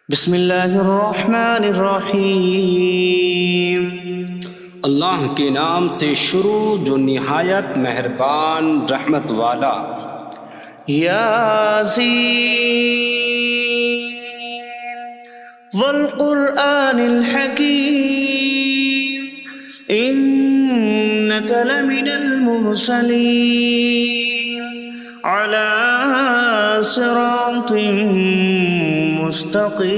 بسم اللہ الرحمن الرحیم۔ اللہ کے نام سے شروع جو نہایت مہربان رحمت والا۔ یاسین والقرآن الحکیم انک لمن المرسلین علی صراط مستقیم۔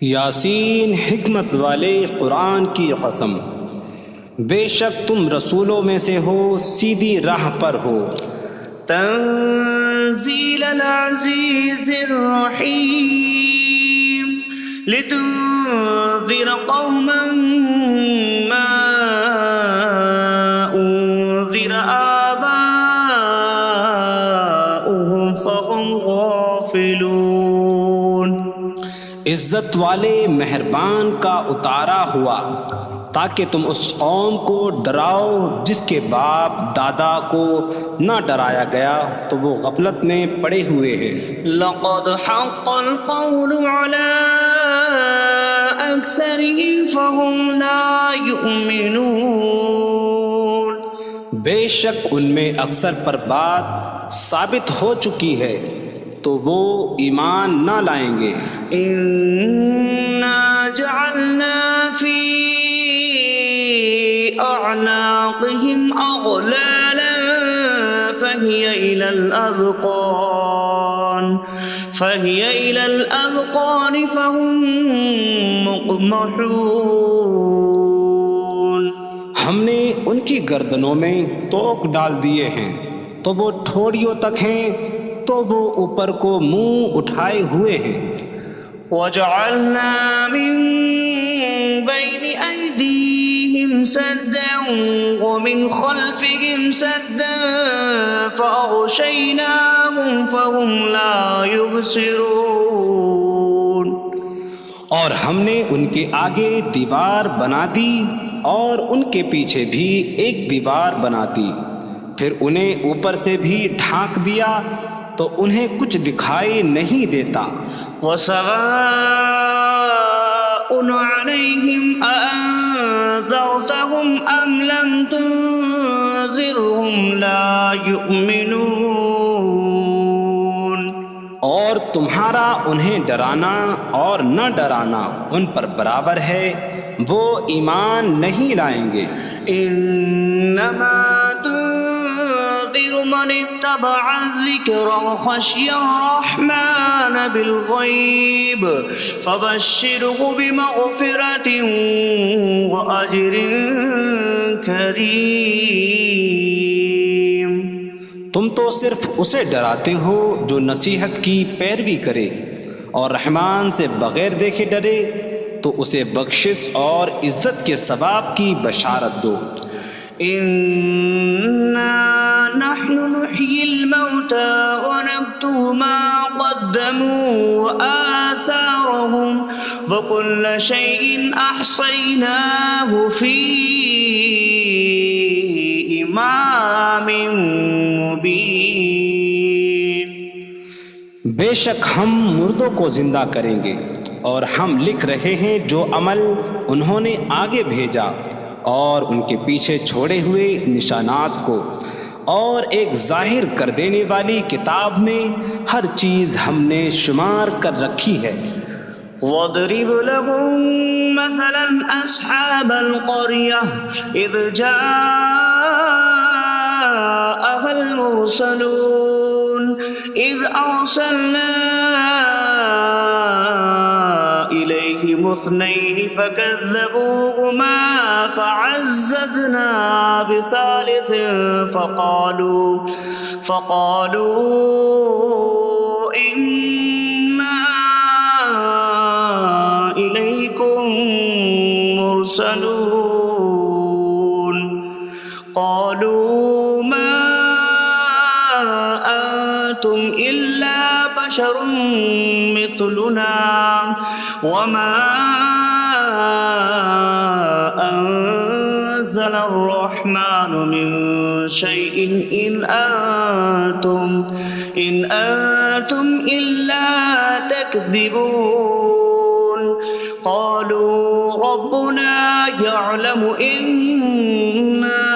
یاسین حکمت والے قرآن کی قسم، بے شک تم رسولوں میں سے ہو، سیدھی راہ پر ہو۔ تنزیل العزیز الرحیم لتنذر قوما ما انذر آباؤهم فهم غافلون۔ عزت والے مہربان کا اتارا ہوا تاکہ تم اس قوم کو ڈراؤ جس کے باپ دادا کو نہ ڈرایا گیا تو وہ غفلت میں پڑے ہوئے ہیں۔ لقد حق القول على أكثرهم فهم لا يؤمنون۔ بے شک ان میں اکثر پر بات ثابت ہو چکی ہے تو وہ ایمان نہ لائیں گے۔ إنا جعلنا في أعناقهم أغلالا فهي إلى الأذقان فهم مقمحون۔ ہم نے ان کی گردنوں میں توق ڈال دیے ہیں تو وہ ٹھوڑیوں تک ہیں، تو وہ اوپر کو منہ اٹھائے ہوئے ہیں۔ وجعلنا من بين أيديهم سدا ومن خلفهم سدا فأغشيناهم فهم لا يبصرون۔ اور ہم نے ان کے آگے دیوار بنا دی اور ان کے پیچھے بھی ایک دیوار بنا دی، پھر انہیں اوپر سے بھی ڈھانک دیا تو انہیں کچھ دکھائی نہیں دیتا۔ وسواء عليهم أأنذرتهم أم لم تنذرهم لا يؤمنون۔ اور تمہارا انہیں ڈرانا اور نہ ڈرانا ان پر برابر ہے، وہ ایمان نہیں لائیں گے۔ انما تنذر من اتبع الذکر وخشی الرحمن بالغیب فبشره بمغفرة وأجر کریم۔ تم تو صرف اسے ڈراتے ہو جو نصیحت کی پیروی کرے اور رحمان سے بغیر دیکھے ڈرے، تو اسے بخشش اور عزت کے ثواب کی بشارت دو۔ انا نحن نحيي الموتى ونكتب ما قدموا وآثارهم وكل شيء أحصيناه في إمام مبين۔ بے شک ہم مردوں کو زندہ کریں گے اور ہم لکھ رہے ہیں جو عمل انہوں نے آگے بھیجا اور ان کے پیچھے چھوڑے ہوئے نشانات کو، اور ایک ظاہر کر دینے والی کتاب میں ہر چیز ہم نے شمار کر رکھی ہے۔ وَاضْرِبْ لَهُم مَّثَلًا أَصْحَابَ الْقَرْيَةِ إِذْ جَاءَهَا الْمُرْسَلُونَ إِذْ أَرْسَلْنَا إِلَيْهِمُ اثْنَيْنِ فَكَذَّبُوهُمَا فَعَزَّزْنَا بِثَالِثٍ فَقَالُوا إِنَّا إِلَيْكُمْ مُرْسَلُونَ۔ قَالُوا مَا أَنتُمْ إِلَّا بَشَرٌ مِثْلُنَا وَمَا أَنتُمْ نزل الرحمن من شيء إن أنتم إلا تكذبون قالوا ربنا يعلم إنا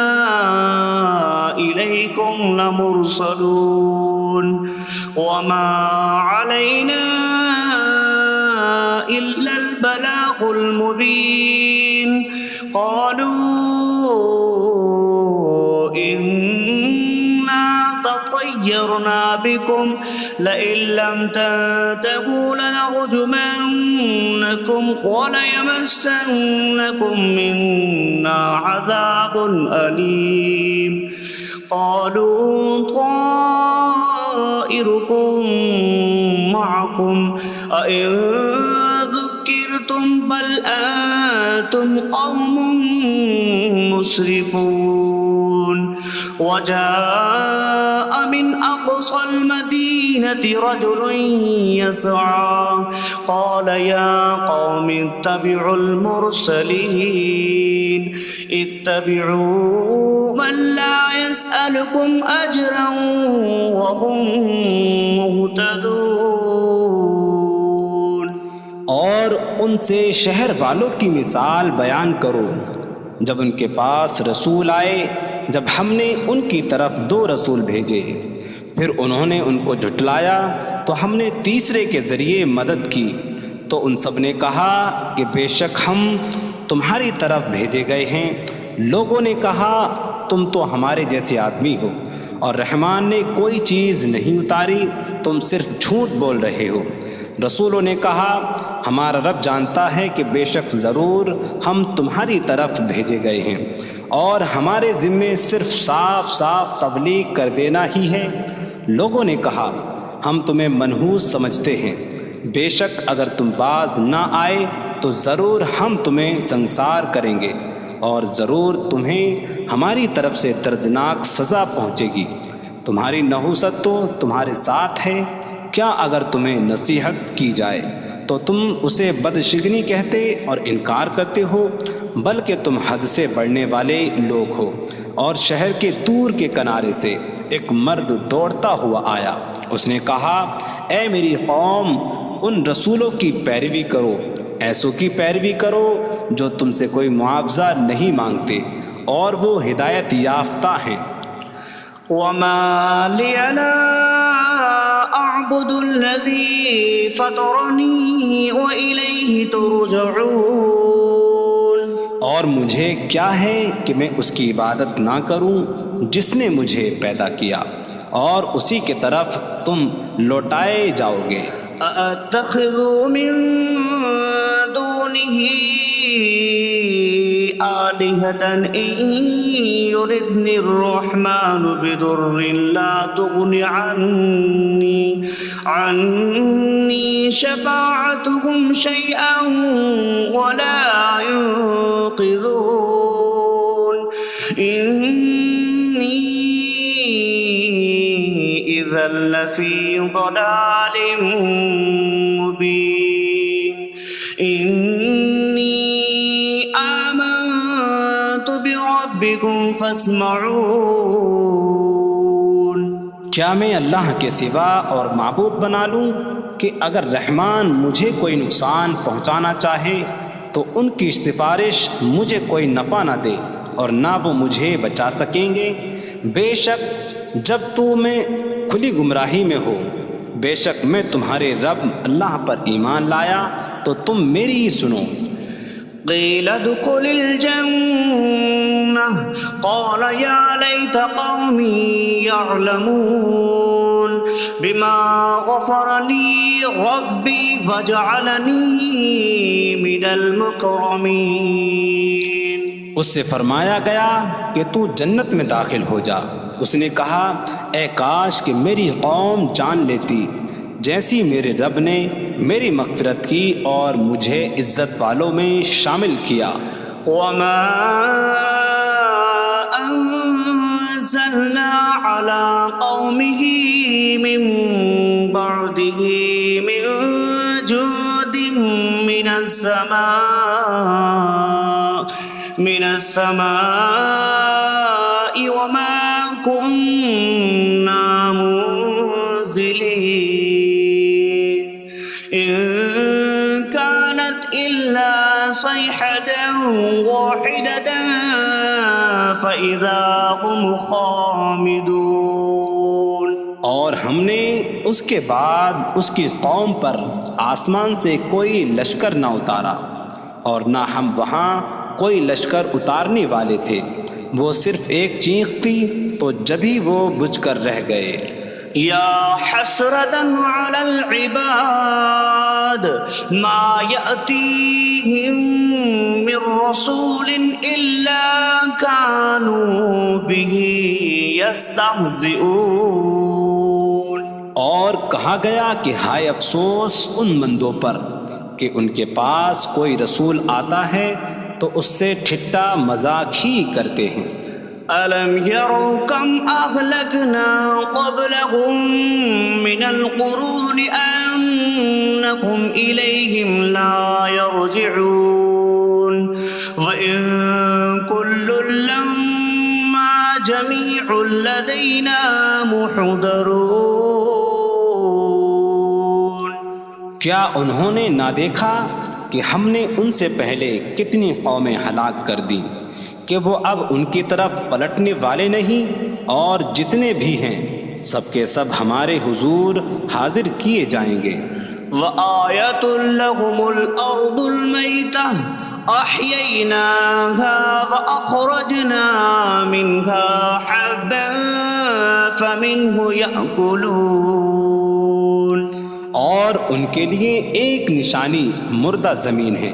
إليكم لمرسلون وما علينا إلا البلاغ المبين قالوا إنا تطيرنا بكم لئن لم تنتهوا لنرجمنكم وليمسنكم منا عذاب أليم قالوا طائركم معكم أئن ذكرتم بل أنتم قوم مسرفون وجاء من أقصى المدينة رجل يسعى قال يا قوم اتبعوا المرسلين اتبعوا من لا يسألكم أجرا وهم مهتدون اور ان سے شہر والوں کی مثال بیان کرو جب ان کے پاس رسول آئے جب ہم نے ان کی طرف 2 رسول بھیجے پھر انہوں نے ان کو جھٹلایا تو ہم نے تیسرے کے ذریعے مدد کی تو ان سب نے کہا کہ بے شک ہم تمہاری طرف بھیجے گئے ہیں لوگوں نے کہا تم تو ہمارے جیسے آدمی ہو اور رحمان نے کوئی چیز نہیں اتاری تم صرف جھوٹ بول رہے ہو رسولوں نے کہا ہمارا رب جانتا ہے کہ بے شک ضرور ہم تمہاری طرف بھیجے گئے ہیں اور ہمارے ذمے صرف صاف صاف تبلیغ کر دینا ہی ہے لوگوں نے کہا ہم تمہیں منحوس سمجھتے ہیں بے شک اگر تم باز نہ آئے تو ضرور ہم تمہیں سنسار کریں گے اور ضرور تمہیں ہماری طرف سے دردناک سزا پہنچے گی تمہاری نحوست تو تمہارے ساتھ ہے کیا اگر تمہیں نصیحت کی جائے تو تم اسے بدشگنی کہتے اور انکار کرتے ہو بلکہ تم حد سے بڑھنے والے لوگ ہو اور شہر کے دور کے کنارے سے ایک مرد دوڑتا ہوا آیا اس نے کہا اے میری قوم ان رسولوں کی پیروی کرو ایسوں کی پیروی کرو جو تم سے کوئی معاوضہ نہیں مانگتے اور وہ ہدایت یافتہ ہیں وما لي لا أعبد الذي فطرني وإليه ترجعون اور مجھے کیا ہے کہ میں اس کی عبادت نہ کروں جس نے مجھے پیدا کیا اور اسی کی طرف تم لوٹائے جاؤ گے أأتخذ من دونه آلهة إن يردني الرحمن بضر لا تغن عني شفاعتهم شيئا ولا ينقذون إني إذا لفي ضلال مبين إني آمنت بربكم فاسمعون کیا میں اللہ کے سوا اور معبود بنا لوں کہ اگر رحمان مجھے کوئی نقصان پہنچانا چاہے تو ان کی سفارش مجھے کوئی نفع نہ دے اور نہ وہ مجھے بچا سکیں گے بے شک جب میں کھلی گمراہی میں ہو بے شک میں تمہارے رب اللہ پر ایمان لایا تو تم میری ہی سنو قيل ادخل الجنة قال يا ليت قومي يعلمون بما غفر لي ربي فجعلني من المكرمين اس سے فرمایا گیا کہ تو جنت میں داخل ہو جا اس نے کہا اے کاش کہ میری قوم جان لیتی جیسی میرے رب نے میری مغفرت کی اور مجھے عزت والوں میں شامل کیا وما أنزلنا على قومه من بعده من جود من السماء من السماء وما كنا منزلين إن كانت إلا صيحة واحدة فإذا هم خامدون۔ اور ہم نے اس کے بعد اس کی قوم پر آسمان سے کوئی لشکر نہ اتارا، اور نہ ہم وہاں کوئی لشکر اتارنے والے تھے، وہ صرف ایک چیخ تھی تو جبھی وہ بجھ کر رہ گئے۔ یا حسرة على العباد ما يأتيهم من رسول إلا كانوا به يستهزئون۔ اور کہا گیا کہ ہائے افسوس ان بندوں پر کہ ان کے پاس کوئی رسول آتا ہے تو اس سے ٹھٹا مذاق ہی کرتے ہیں۔ أَلَمْ يَرَوْا كَمْ أَهْلَكْنَا قَبْلَهُمْ مِنَ الْقُرُونِ أَنَّكُمْ إِلَيْهِمْ لَا يَرْجِعُونَ وَإِن كُلٌّ لَّمَّا جَمِيعٌ لَّدَيْنَا مُحْضَرُونَ۔ کیا انہوں نے نہ دیکھا کہ ہم نے ان سے پہلے کتنی قومیں ہلاک کر دیں کہ وہ اب ان کی طرف پلٹنے والے نہیں، اور جتنے بھی ہیں سب کے سب ہمارے حضور حاضر کیے جائیں گے۔ وَآيَةٌ لَّهُمُ الْأَرْضُ الْمَيْتَةُ أَحْيَيْنَاهَا وَأَخْرَجْنَا مِنْهَا حَبًّا فَمِنْهُ يَأْكُلُونَ۔ اور ان کے لیے ایک نشانی مردہ زمین ہے،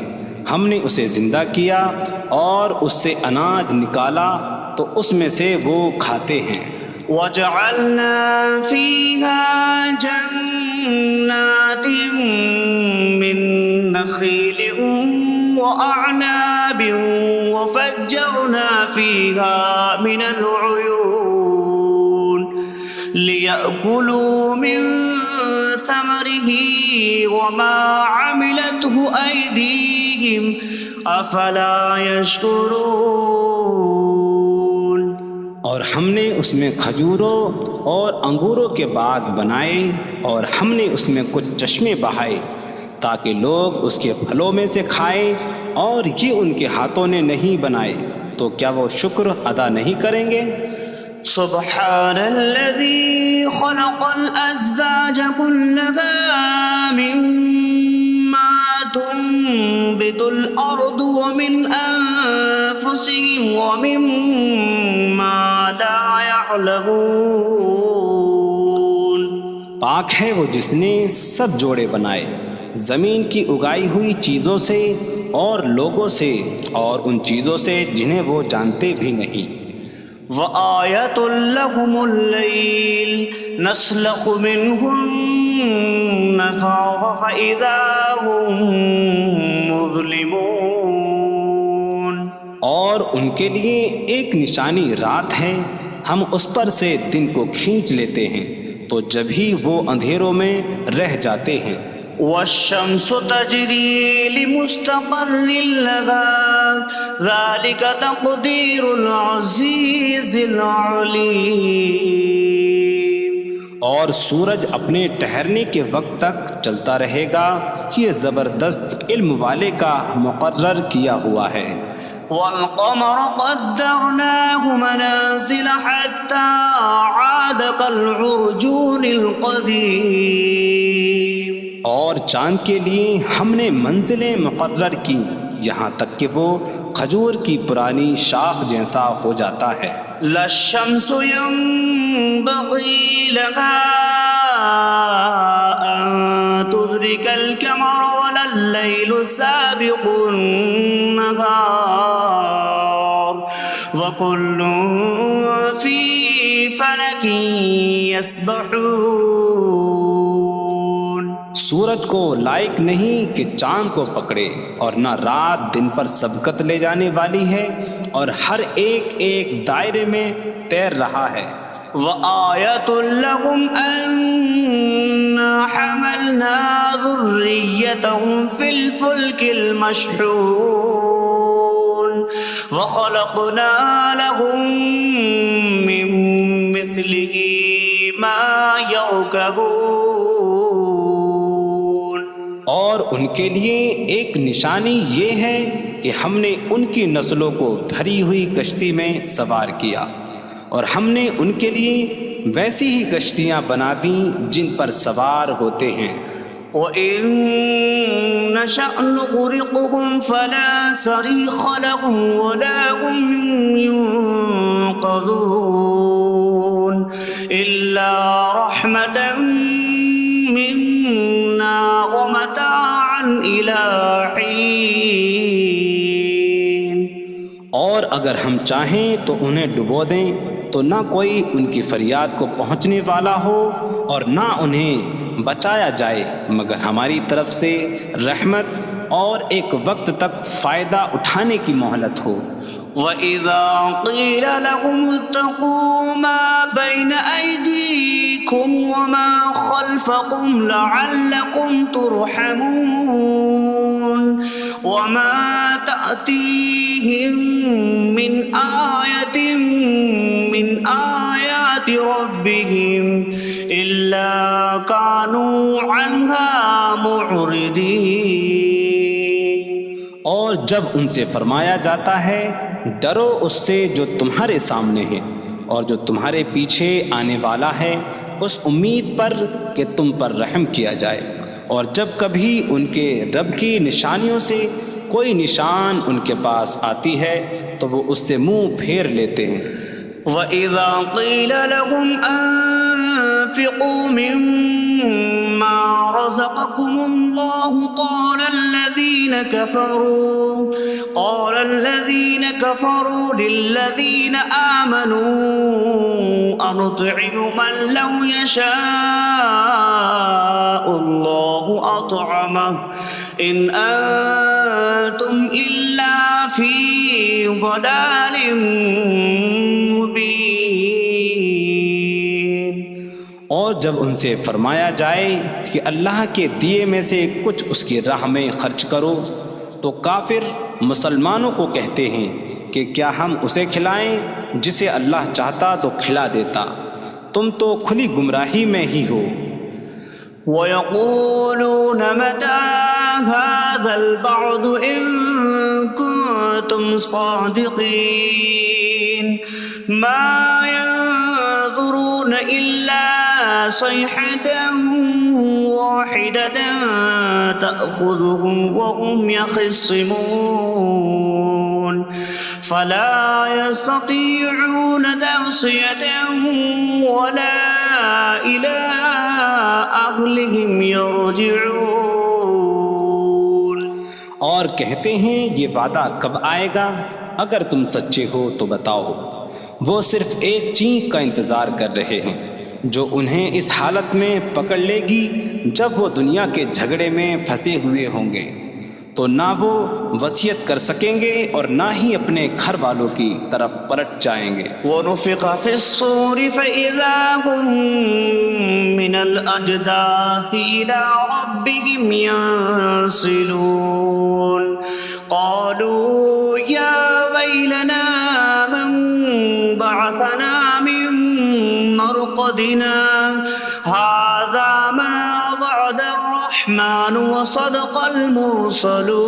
ہم نے اسے زندہ کیا اور اس سے اناج نکالا تو اس میں سے وہ کھاتے ہیں۔ وَجَعَلْنَا فِيهَا جَنَّاتٍ مِّن نَّخِيلٍ وَأَعْنَابٍ وَفَجَّرْنَا فِيهَا مِنَ الْعُيُونِ لِيَأْكُلُوا مِن ثَمَرِهِ وَمَا عَمِلَتْهُ أَيْدِيهِمْ أَفَلَا يَشْكُرُونَ۔ اور ہم نے اس میں کھجوروں اور انگوروں کے باغ بنائے، اور ہم نے اس میں کچھ چشمے بہائے تاکہ لوگ اس کے پھلوں میں سے کھائیں، اور یہ ان کے ہاتھوں نے نہیں بنائے، تو کیا وہ شکر ادا نہیں کریں گے؟ سبحان الذي خلق الأزواج كلها مما تنبت الأرض ومن أنفسهم ومما لا يعلمون۔ پاک ہے وہ جس نے سب جوڑے بنائے زمین کی اگائی ہوئی چیزوں سے اور لوگوں سے اور ان چیزوں سے جنہیں وہ جانتے بھی نہیں۔ وَآيَةٌ لَّهُمُ اللَّيْلُ نَسْلَخُ مِنْهُ النَّهَارَ فَإِذَا هُم مُظْلِمُونَ۔ اور ان کے لیے ایک نشانی رات ہے، ہم اس پر سے دن کو کھینچ لیتے ہیں تو جبھی وہ اندھیروں میں رہ جاتے ہیں۔ وَالشَّمْسُ تَجْرِي لِمُسْتَقَرٍّ لَّهَا ذَلِكَ تَقْدِيرُ الْعَزِيزِ الْعَلِيمِ۔ اور سورج اپنے ٹھہرنے کے وقت تک چلتا رہے گا، یہ زبردست علم والے کا مقرر کیا ہوا ہے۔ وَالْقَمَرَ قَدَّرْنَاهُ مَنَازِلَ حَتَّى عَادَ كَالْعُرْجُونِ الْقَدِيمِ۔ اور چاند کے لیے ہم نے منزلیں مقرر کی یہاں تک کہ وہ کھجور کی پرانی شاخ جیسا ہو جاتا ہے۔ لا الشمس ينبغي لها أن تدرك القمر ولا الليل سابق النهار وكل في فلك يسبحون۔ سورج کو لائق نہیں کہ چاند کو پکڑے، اور نہ رات دن پر سبقت لے جانے والی ہے، اور ہر ایک ایک دائرے میں تیر رہا ہے۔ وَآيَةٌ لَّهُمْ أَنَّا حَمَلْنَا ذُرِّيَّتَهُمْ فِي الْفُلْكِ الْمَشْحُونِ۔ وخلقنا لهم من مثله ما يركبون. اور ان کے لیے ایک نشانی یہ ہے کہ ہم نے ان کی نسلوں کو بھری ہوئی کشتی میں سوار کیا، اور ہم نے ان کے لیے ویسی ہی کشتیاں بنا دیں جن پر سوار ہوتے ہیں. وَإِن نَّشَأْ نُغْرِقْهُمْ فَلَا صَرِيخَ لَهُمْ وَلَا هُمْ يُنقَذُونَ إِلَّا رَحْمَةً مِّنَّا وَمَتَاعًا إِلَىٰ حِينٍ. اور اگر ہم چاہیں تو انہیں ڈبو دیں تو نہ کوئی ان کی فریاد کو پہنچنے والا ہو اور نہ انہیں بچایا جائے مگر ہماری طرف سے رحمت اور ایک وقت تک فائدہ اٹھانے کی مہلت ہو. وَإِذَا قِيلَ لَهُمُ اتَّقُوا مَا بَيْنَ أَيْدِيكُمْ وَمَا خَلْفَكُمْ لَعَلَّكُمْ تُرْحَمُونَ وَمَا تَأْتِيهِم مِّنْ آيَةٍ مِّنْ آيَاتِ رَبِّهِمْ إِلَّا كَانُوا عَنْهَا مُعْرِضِينَ. اور جب ان سے فرمایا جاتا ہے ڈرو اس سے جو تمہارے سامنے ہے اور جو تمہارے پیچھے آنے والا ہے، اس امید پر کہ تم پر رحم کیا جائے، اور جب کبھی ان کے رب کی نشانیوں سے کوئی نشان ان کے پاس آتی ہے تو وہ اس سے منہ پھیر لیتے ہیں. وَإِذَا قِيلَ لَهُمْ أَنفِقُوا مِمَّا رَزَقَكُمُ اللَّهُ قَالَ الَّذِينَ كَفَرُوا لِلَّذِينَ آمَنُوا أَنُطْعِمُ مَن لَّوْ يَشَاءُ اللَّهُ أَطْعَمَهُ إِنْ أَنتُمْ إِلَّا فِي ضَلَالٍ مبین. اور جب ان سے فرمایا جائے کہ اللہ کے دیے میں سے کچھ اس کی راہ میں خرچ کرو تو کافر مسلمانوں کو کہتے ہیں کہ کیا ہم اسے کھلائیں جسے اللہ چاہتا تو کھلا دیتا، تم تو کھلی گمراہی میں ہی ہو. وَيَقُولُونَ مَتَىٰ هَٰذَا الْوَعْدُ إِن كُنتُمْ صَادِقِينَ مَا يَنظُرُونَ إِلَّا صَيْحَةً وَاحِدَةً تَأْخُذُهُمْ وَهُمْ يَخِصِّمُونَ فَلَا يَسْتَطِيعُونَ تَوْصِيَةً وَلَا إِلَىٰ أَهْلِهِمْ يَرْجِعُونَ. اور کہتے ہیں یہ وعدہ کب آئے گا؟ اگر تم سچے ہو تو بتاؤ. وہ صرف ایک چینک کا انتظار کر رہے ہیں جو انہیں اس حالت میں پکڑ لے گی جب وہ دنیا کے جھگڑے میں پھنسے ہوئے ہوں گے، تو نہ وہ وصیت کر سکیں گے اور نہ ہی اپنے گھر والوں کی طرف پلٹ جائیں گے. وَنُفِخَ فِي الصُّورِ فَإِذَا هُم مِّنَ الْأَجْدَاثِ إِلَىٰ رَبِّهِمْ يَنسِلُونَ قَالُوا يَا وَيْلَنَا مَن بَعَثَنَا مِن مَّرْقَدِنَا هَٰذَا مَا وَعَدَ الرَّحْمَٰنُ وَصَدَقَ الْمُرْسَلُونَ.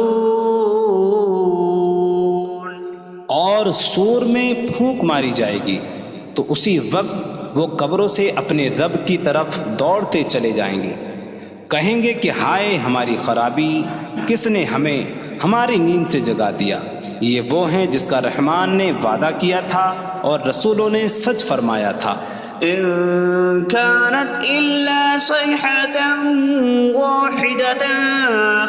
اور سور میں پھونک ماری جائے گی تو اسی وقت وہ قبروں سے اپنے رب کی طرف دوڑتے چلے جائیں گے، کہیں گے کہ ہائے ہماری خرابی، کس نے ہمیں ہماری نیند سے جگا دیا. یہ وہ ہیں جس کا رحمان نے وعدہ کیا تھا اور رسولوں نے سچ فرمایا تھا. إن كانت إلا صيحة واحدة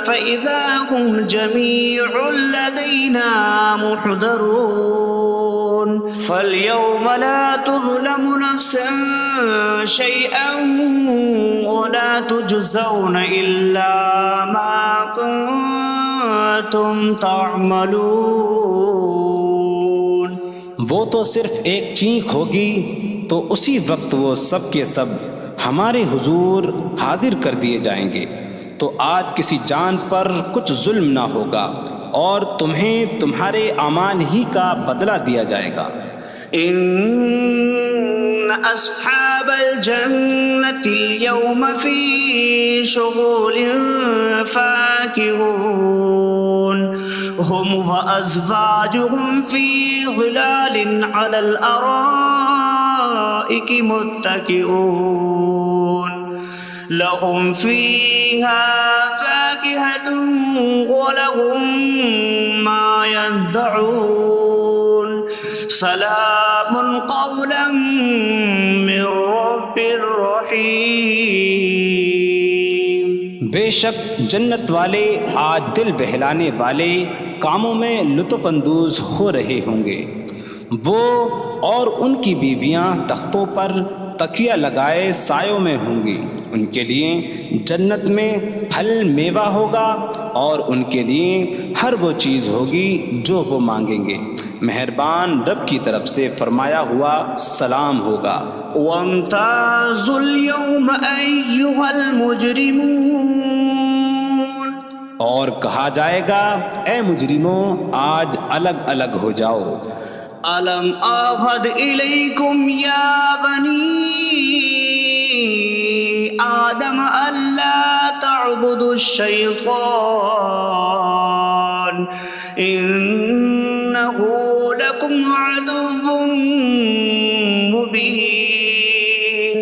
فإذا هم جميع لدينا محضرون فاليوم لا تظلم نفس شيئا ولا تجزون إلا ما كنتم تعملون. وہ تو صرف ایک چینک ہوگی تو اسی وقت وہ سب کے سب ہمارے حضور حاضر کر دیے جائیں گے، تو آج کسی جان پر کچھ ظلم نہ ہوگا اور تمہیں تمہارے اعمال ہی کا بدلہ دیا جائے گا۔ إن أصحاب الجنة اليوم في شغل فاكهون هم وأزواجهم في ظلال على الأرائك متكئون لهم فيها فاكهة ولهم ما يدعون سلام قولا من رب رحیم۔ بے شک جنت والے آج دل بہلانے والے کاموں میں لطف اندوز ہو رہے ہوں گے۔ وہ اور ان کی بیویاں تختوں پر تکیہ لگائے سایوں میں ہوں گی۔ ان کے لیے جنت میں پھل میوہ ہوگا اور ان کے لیے ہر وہ چیز ہوگی جو وہ مانگیں گے۔ مہربان رب کی طرف سے فرمایا ہوا سلام ہوگا۔ وامتازوا اليوم أيها المجرمون، اور کہا جائے گا اے مجرموں آج الگ الگ ہو جاؤ۔ ألم أعهد إليكم يا بني آدم ألا تعبدوا الشيطان إنه لكم عدو مبين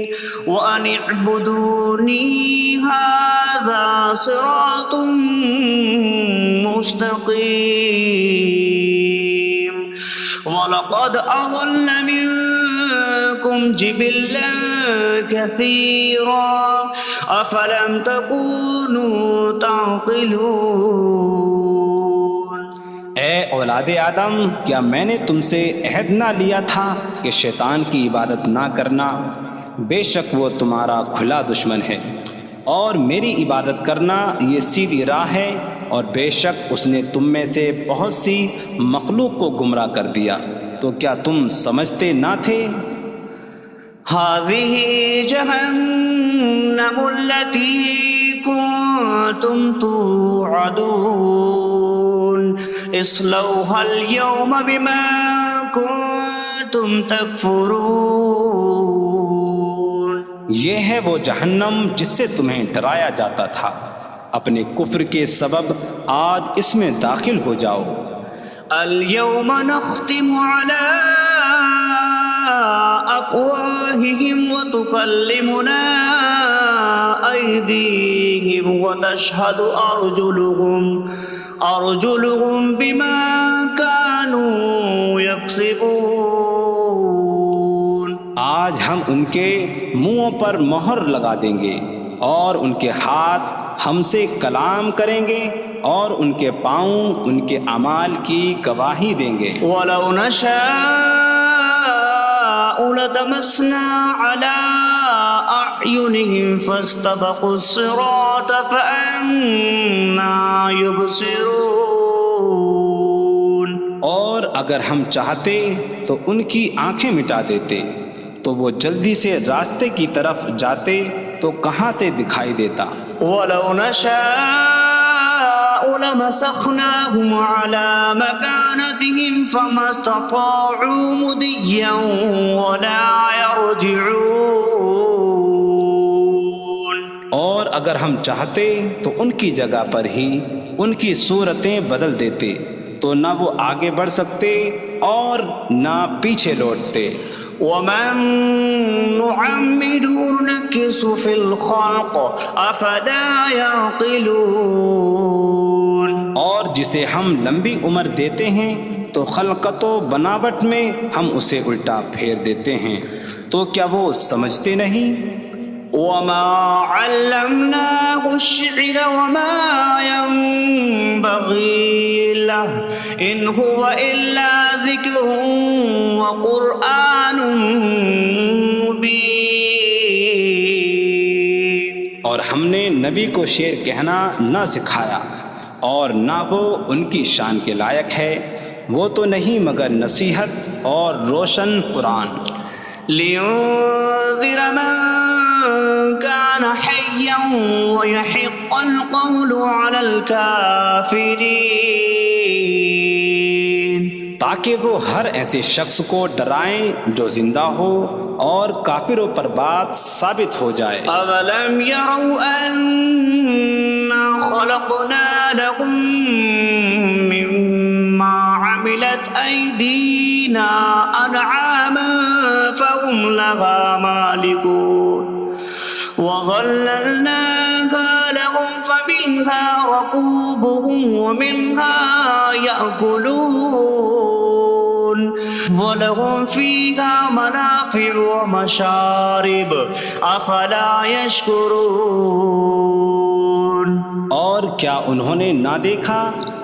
وأن اعبدوني هذا صراط مستقيم وَلَقَدْ أَضَلَّ مِنكُمْ جِبِلًّا كَثِيرًا أَفَلَمْ تَكُونُوا تَعْقِلُونَ۔ اے اولاد آدم، کیا میں نے تم سے عہد نہ لیا تھا کہ شیطان کی عبادت نہ کرنا؟ بے شک وہ تمہارا کھلا دشمن ہے، اور میری عبادت کرنا یہ سیدھی راہ ہے، اور بے شک اس نے تم میں سے بہت سی مخلوق کو گمراہ کر دیا، تو کیا تم سمجھتے نہ تھے؟ هذه جهنم التي كنتم توعدون اصلوها اليوم بما كنتم تكفرون۔ یہ ہے وہ جہنم جس سے تمہیں ڈرایا جاتا تھا، اپنے کفر کے سبب آج اس میں داخل ہو جاؤ۔ اليوم نختم على أفواههم وتكلمنا أيديهم وتشهد أرجلهم بما كانوا يكسبون۔ آج ہم ان کے منہوں پر مہر لگا دیں گے، اور ان کے ہاتھ ہم سے کلام کریں گے، اور ان کے پاؤں ان کے اعمال کی گواہی دیں گے۔ وَلَوْ نَشَاءُ لَطَمَسْنَا عَلَىٰ أَعْيُنِهِمْ فَاسْتَبَقُوا الصِّرَاطَ فَأَنَّىٰ يُبْصِرُونَ۔ اور اگر ہم چاہتے تو ان کی آنکھیں مٹا دیتے، تو وہ جلدی سے راستے کی طرف جاتے تو کہاں سے دکھائی دیتا۔ وَلَوْ نَشَاءُ لَمَسَخْنَاهُمْ عَلَىٰ مَكَانَتِهِمْ فَمَا اسْتَطَاعُوا مُضِيًّا وَلَا يَرْجِعُونَ۔ اور اگر ہم چاہتے تو ان کی جگہ پر ہی ان کی صورتیں بدل دیتے، تو نہ وہ آگے بڑھ سکتے اور نہ پیچھے لوٹتے۔ وَمَن نُّعَمِّرْهُ نُنَكِّسْهُ فِي الْخَلْقِ أَفَلَا يَعْقِلُونَ۔ اور جسے ہم لمبی عمر دیتے ہیں تو خلقت و بناوٹ میں ہم اسے الٹا پھیر دیتے ہیں، تو کیا وہ سمجھتے نہیں؟ وَمَا عَلَّمْنَاهُ الشِّعْرَ وَمَا يَنبَغِي لَهُ إِنْ هُوَ إِلَّا ذِكْرٌ وَقُرْآنٌ مُبِينٌ۔ اور ہم نے نبی کو شعر کہنا نہ سکھایا، اور نہ وہ ان کی شان کے لائق ہے، وہ تو نہیں مگر نصیحت اور روشن قرآن۔ لِيُنذِرَ مَن كَانَ حَيًّا حيا ويحق القول على الكافرين تاکہ وہ ہر ایسے شخص کو ڈرائیں جو زندہ ہو اور کافروں پر بات ثابت ہو جائے۔ أولم يروا أنا خلقنا لهم مما عملت أيدينا أنعاما فهم لها مالكون وظللناها لهم فمنها ركوبهم ومنها يأكلون وَلَهُمْ فِيهَا مَنَافِعُ وَمَشَارِبُ أَفَلَا يَشْكُرُونَ۔ اور کیا انہوں نے نہ دیکھا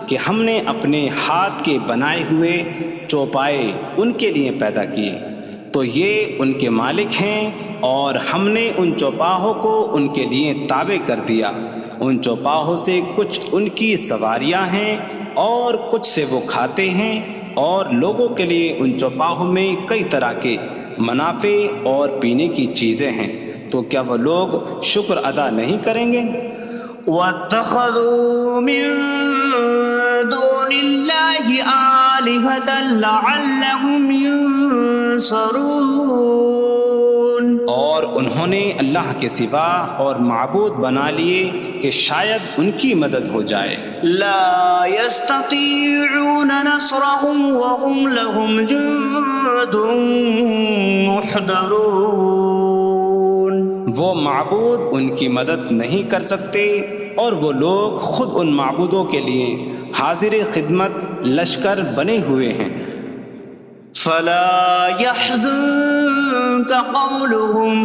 کہ ہم نے اپنے ہاتھ کے بنائے ہوئے چوپائے ان کے لیے پیدا کیے، تو یہ ان کے مالک ہیں، اور ہم نے ان چوپاہوں کو ان کے لیے تابع کر دیا۔ ان چوپاہوں سے کچھ ان کی سواریاں ہیں اور کچھ سے وہ کھاتے ہیں، اور لوگوں کے لیے ان چوپاہوں میں کئی طرح کے منافع اور پینے کی چیزیں ہیں، تو کیا وہ لوگ شکر ادا نہیں کریں گے؟ وَاتَّخَذُوا مِن دُونِ اللَّهِ آلِهَةً لَعَلَّهُمْ يُنصَرُونَ۔ اور انہوں نے اللہ کے سوا اور معبود بنا لیے کہ شاید ان کی مدد ہو جائے۔ لا يستطيعون نصرهم وهم لهم جند محضرون۔ وہ معبود ان کی مدد نہیں کر سکتے، اور وہ لوگ خود ان معبودوں کے لیے حاضر خدمت لشکر بنے ہوئے ہیں۔ فلا يحزنك قولهم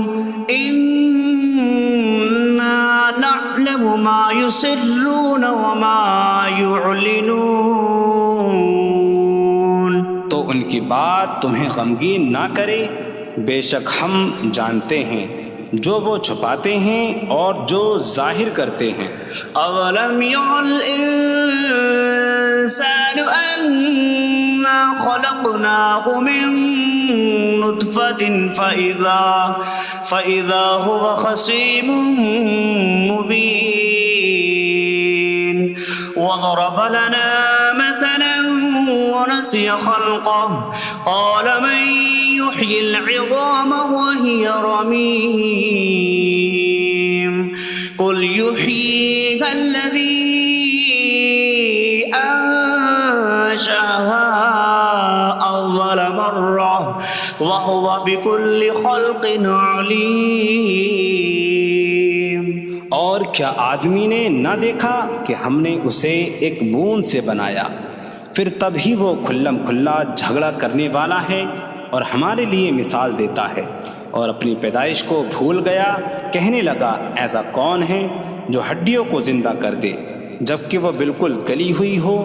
إنا نعلم ما يسرون وما يعلنون۔ تو ان کی بات تمہیں غمگین نہ کرے، بے شک ہم جانتے ہیں جو وہ چھپاتے ہیں اور جو ظاہر کرتے ہیں۔ اولم ير الانسان انا خلقناه من نطفة فإذا هو خصيم مبين وضرب لنا مثلا ونسي خلقه قال من يحيي العظام وهي رميم قل يحييها الذي أنشأها أول مرة وهو بكل خلق عليم۔ اور کیا آدمی نے نہ دیکھا کہ ہم نے اسے ایک بوند سے بنایا، پھر تب ہی وہ کھلم کھلا جھگڑا کرنے والا ہے اور ہمارے لیے مثال دیتا ہے، اور اپنی پیدائش کو بھول گیا، کہنے لگا ایسا کون ہے جو ہڈیوں کو زندہ کر دے جبکہ وہ بالکل گلی ہوئی ہو؟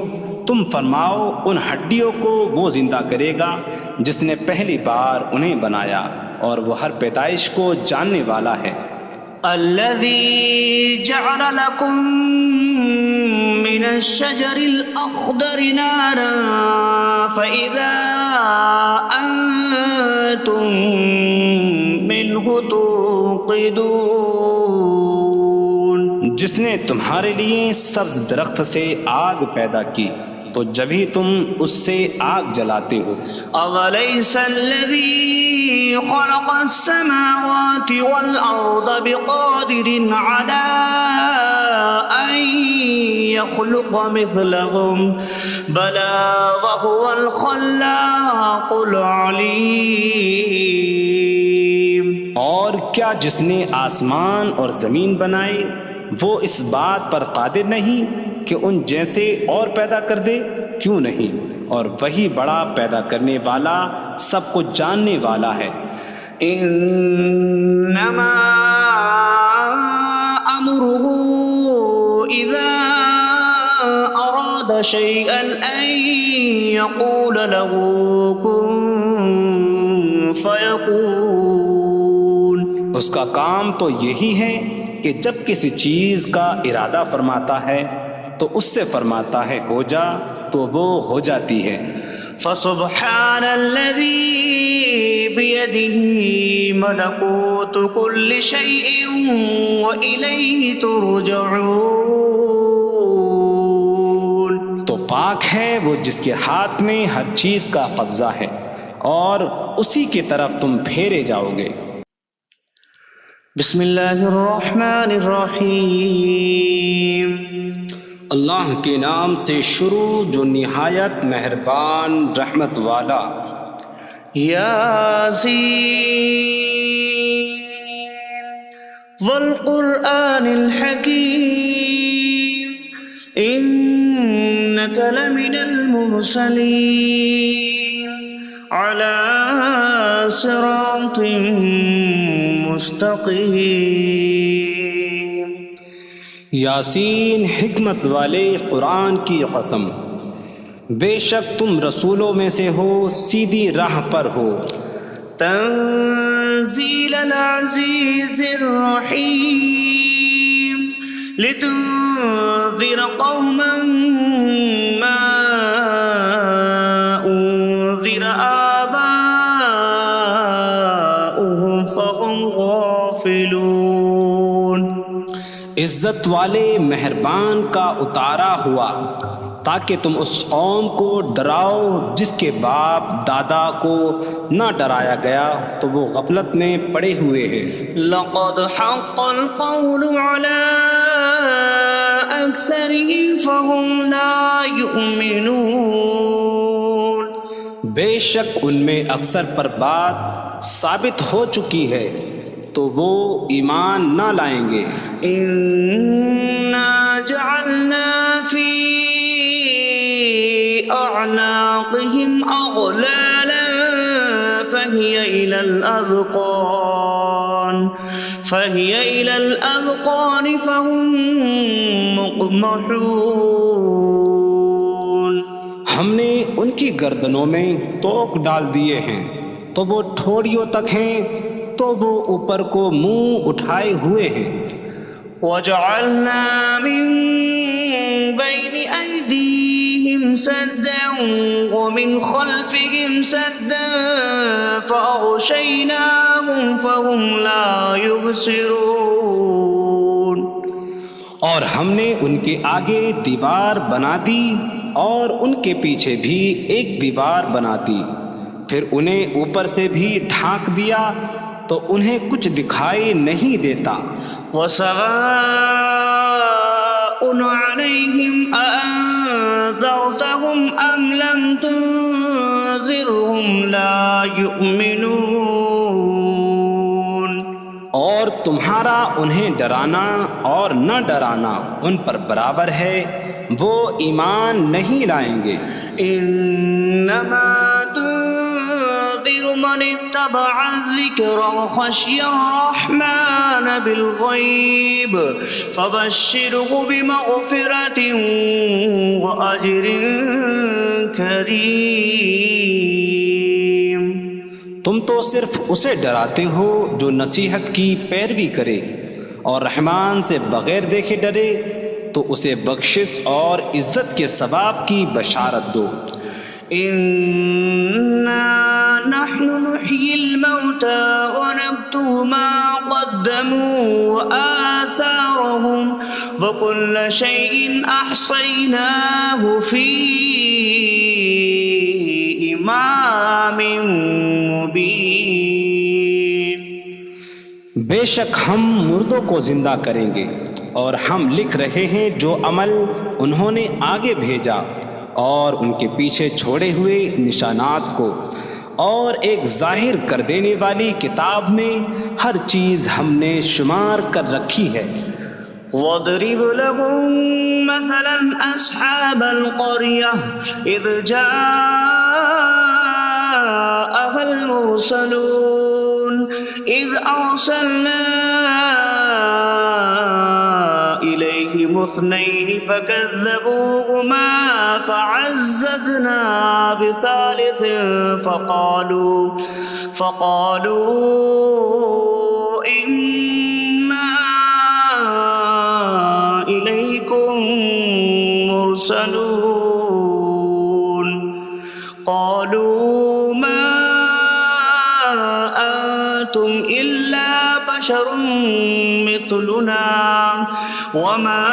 تم فرماؤ ان ہڈیوں کو وہ زندہ کرے گا جس نے پہلی بار انہیں بنایا، اور وہ ہر پیدائش کو جاننے والا ہے۔ الذي جعل لكم من الشجر الأخضر نارا فإذا أنتم منه توقدون۔ جس نے تمہارے لیے سبز درخت سے آگ پیدا کی تو جبھی تم اس سے آگ جلاتے ہو۔ أَوَلَيْسَ الَّذِي خَلَقَ السَّمَاوَاتِ وَالْأَرْضَ بِقَادِرٍ عَلَىٰ أَن يَخْلُقَ مِثْلَهُم بَلَىٰ وَهُوَ الْخَلَّاقُ الْعَلِيمُ۔ اور کیا جس نے آسمان اور زمین بنائے وہ اس بات پر قادر نہیں کہ ان جیسے اور پیدا کر دے؟ کیوں نہیں، اور وہی بڑا پیدا کرنے والا سب کچھ جاننے والا ہے۔ انما امره اذا اراد شيئا ان يقول له كن فيكون۔ اس کا کام تو یہی ہے کہ جب کسی چیز کا ارادہ فرماتا ہے تو اس سے فرماتا ہے ہو جا، تو وہ ہو جاتی ہے۔ فسبحان الذي بيده ملكوت كل شيء وإليه ترجعون. تو پاک ہے وہ جس کے ہاتھ میں ہر چیز کا قبضہ ہے اور اسی کی طرف تم پھیرے جاؤ گے. بسم اللہ الرحمن الرحیم. اللہ کے نام سے شروع جو نہایت مہربان رحمت والا. یاسین والقرآن الحکیم انک لمن المرسلین علی صراط مستقیم. یاسین حکمت والے قرآن کی قسم، بے شک تم رسولوں میں سے ہو، سیدھی راہ پر ہو. تنزیل العزیز الرحیم لتنذر قوما ما انذر آباؤهم فهم غافلون. عزت والے مہربان کا اتارا ہوا تاکہ تم اس قوم کو ڈراؤ جس کے باپ دادا کو نہ ڈرایا گیا تو وہ غفلت میں پڑے ہوئے ہیں. لقد حق القول على أكثرهم فهم لا يؤمنون. بے شک ان میں اکثر پر بات ثابت ہو چکی ہے تو وہ ایمان نہ لائیں گے. إنا جعلنا في أعناقهم أغلالا فهي إلى الأذقان فهم مقمحون. ہم نے ان کی گردنوں میں توق ڈال دیے ہیں تو وہ ٹھوڑیوں تک ہیں تو وہ اوپر کو منہ اٹھائے ہوئے ہیں. وجعلنا من بين أيديهم سدا ومن خلفهم سدا فأغشيناهم فهم لا يبصرون. اور ہم نے ان کے آگے دیوار بنا دی اور ان کے پیچھے بھی ایک دیوار بنا دی، پھر انہیں اوپر سے بھی ڈھانک دیا تو انہیں کچھ دکھائی نہیں دیتا. وسواء عليهم أأنذرتهم أم لم تنذرهم لا يؤمنون. اور تمہارا انہیں ڈرانا اور نہ ڈرانا ان پر برابر ہے، وہ ایمان نہیں لائیں گے. انما تنذر من اتبع الذکر وخشی الرحمن بالغیب فبشره بمغفرة وأجر کریم. تم تو صرف اسے ڈراتے ہو جو نصیحت کی پیروی کرے اور رحمان سے بغیر دیکھے ڈرے تو اسے بخشش اور عزت کے ثواب کی بشارت دو. انا نحن نحيي الموتى ونكتب ما قدموا وآثارهم وكل شيء أحصيناه في إمام مبين. بے شک ہم مردوں کو زندہ کریں گے اور ہم لکھ رہے ہیں جو عمل انہوں نے آگے بھیجا اور ان کے پیچھے چھوڑے ہوئے نشانات کو، اور ایک ظاہر کر دینے والی کتاب میں ہر چیز ہم نے شمار کر رکھی ہے. وَاضْرِبْ لَهُم مَّثَلًا أَصْحَابَ الْقَرْيَةِ إِذْ جَاءَهَا الْمُرْسَلُونَ إِذْ أَرْسَلْنَا إِلَيْهِمُ اثْنَيْنِ فَكَذَّبُوهُمَا فَعَزَّزْنَا بِثَالِثٍ فَقَالُوا إِنَّا إِلَيْكُمْ مُرْسَلُونَ. بشر مثلنا وما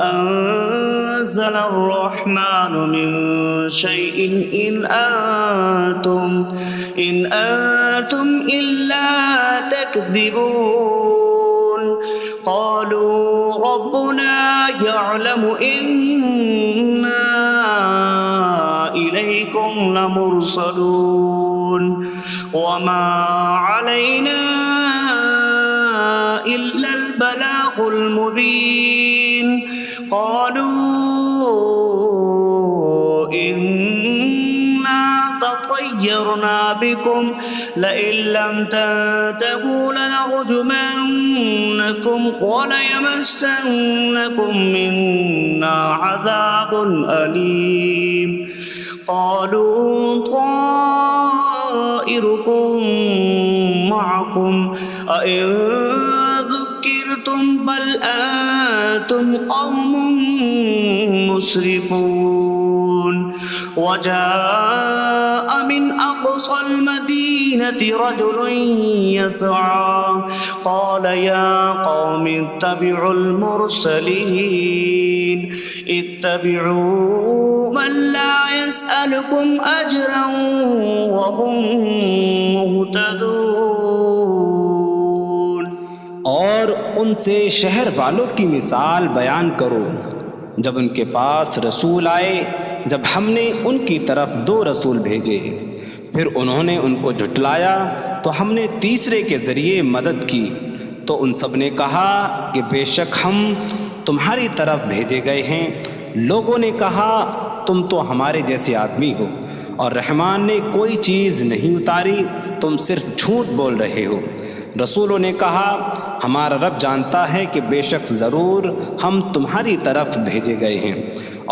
أنزل الرحمن من شيء إن أنتم إلا تكذبون قالوا ربنا يعلم إنا إليكم لمرسلون وما علينا إلا البلاغ المبين قالوا إنا تطيرنا بكم لئن لم تنتهوا لنرجمنكم وليمسنكم منا عذاب أليم قالوا طائركم معكم أئن ذكرتم بل أنتم قوم مسرفون وجاء من أقصى المدينة رجل يسعى قال يا قوم اتبعوا المرسلين اتبعوا من لا يسألكم أجرا وهم مهتدون اور ان سے شہر والوں کی مثال بیان کرو جب ان کے پاس رسول آئے جب ہم نے ان کی طرف 2 رسول بھیجے پھر انہوں نے ان کو جھٹلایا تو ہم نے تیسرے کے ذریعے مدد کی تو ان سب نے کہا کہ بے شک ہم تمہاری طرف بھیجے گئے ہیں لوگوں نے کہا تم تو ہمارے جیسے آدمی ہو اور رحمان نے کوئی چیز نہیں اتاری تم صرف جھوٹ بول رہے ہو رسولوں نے کہا ہمارا رب جانتا ہے کہ بے شک ضرور ہم تمہاری طرف بھیجے گئے ہیں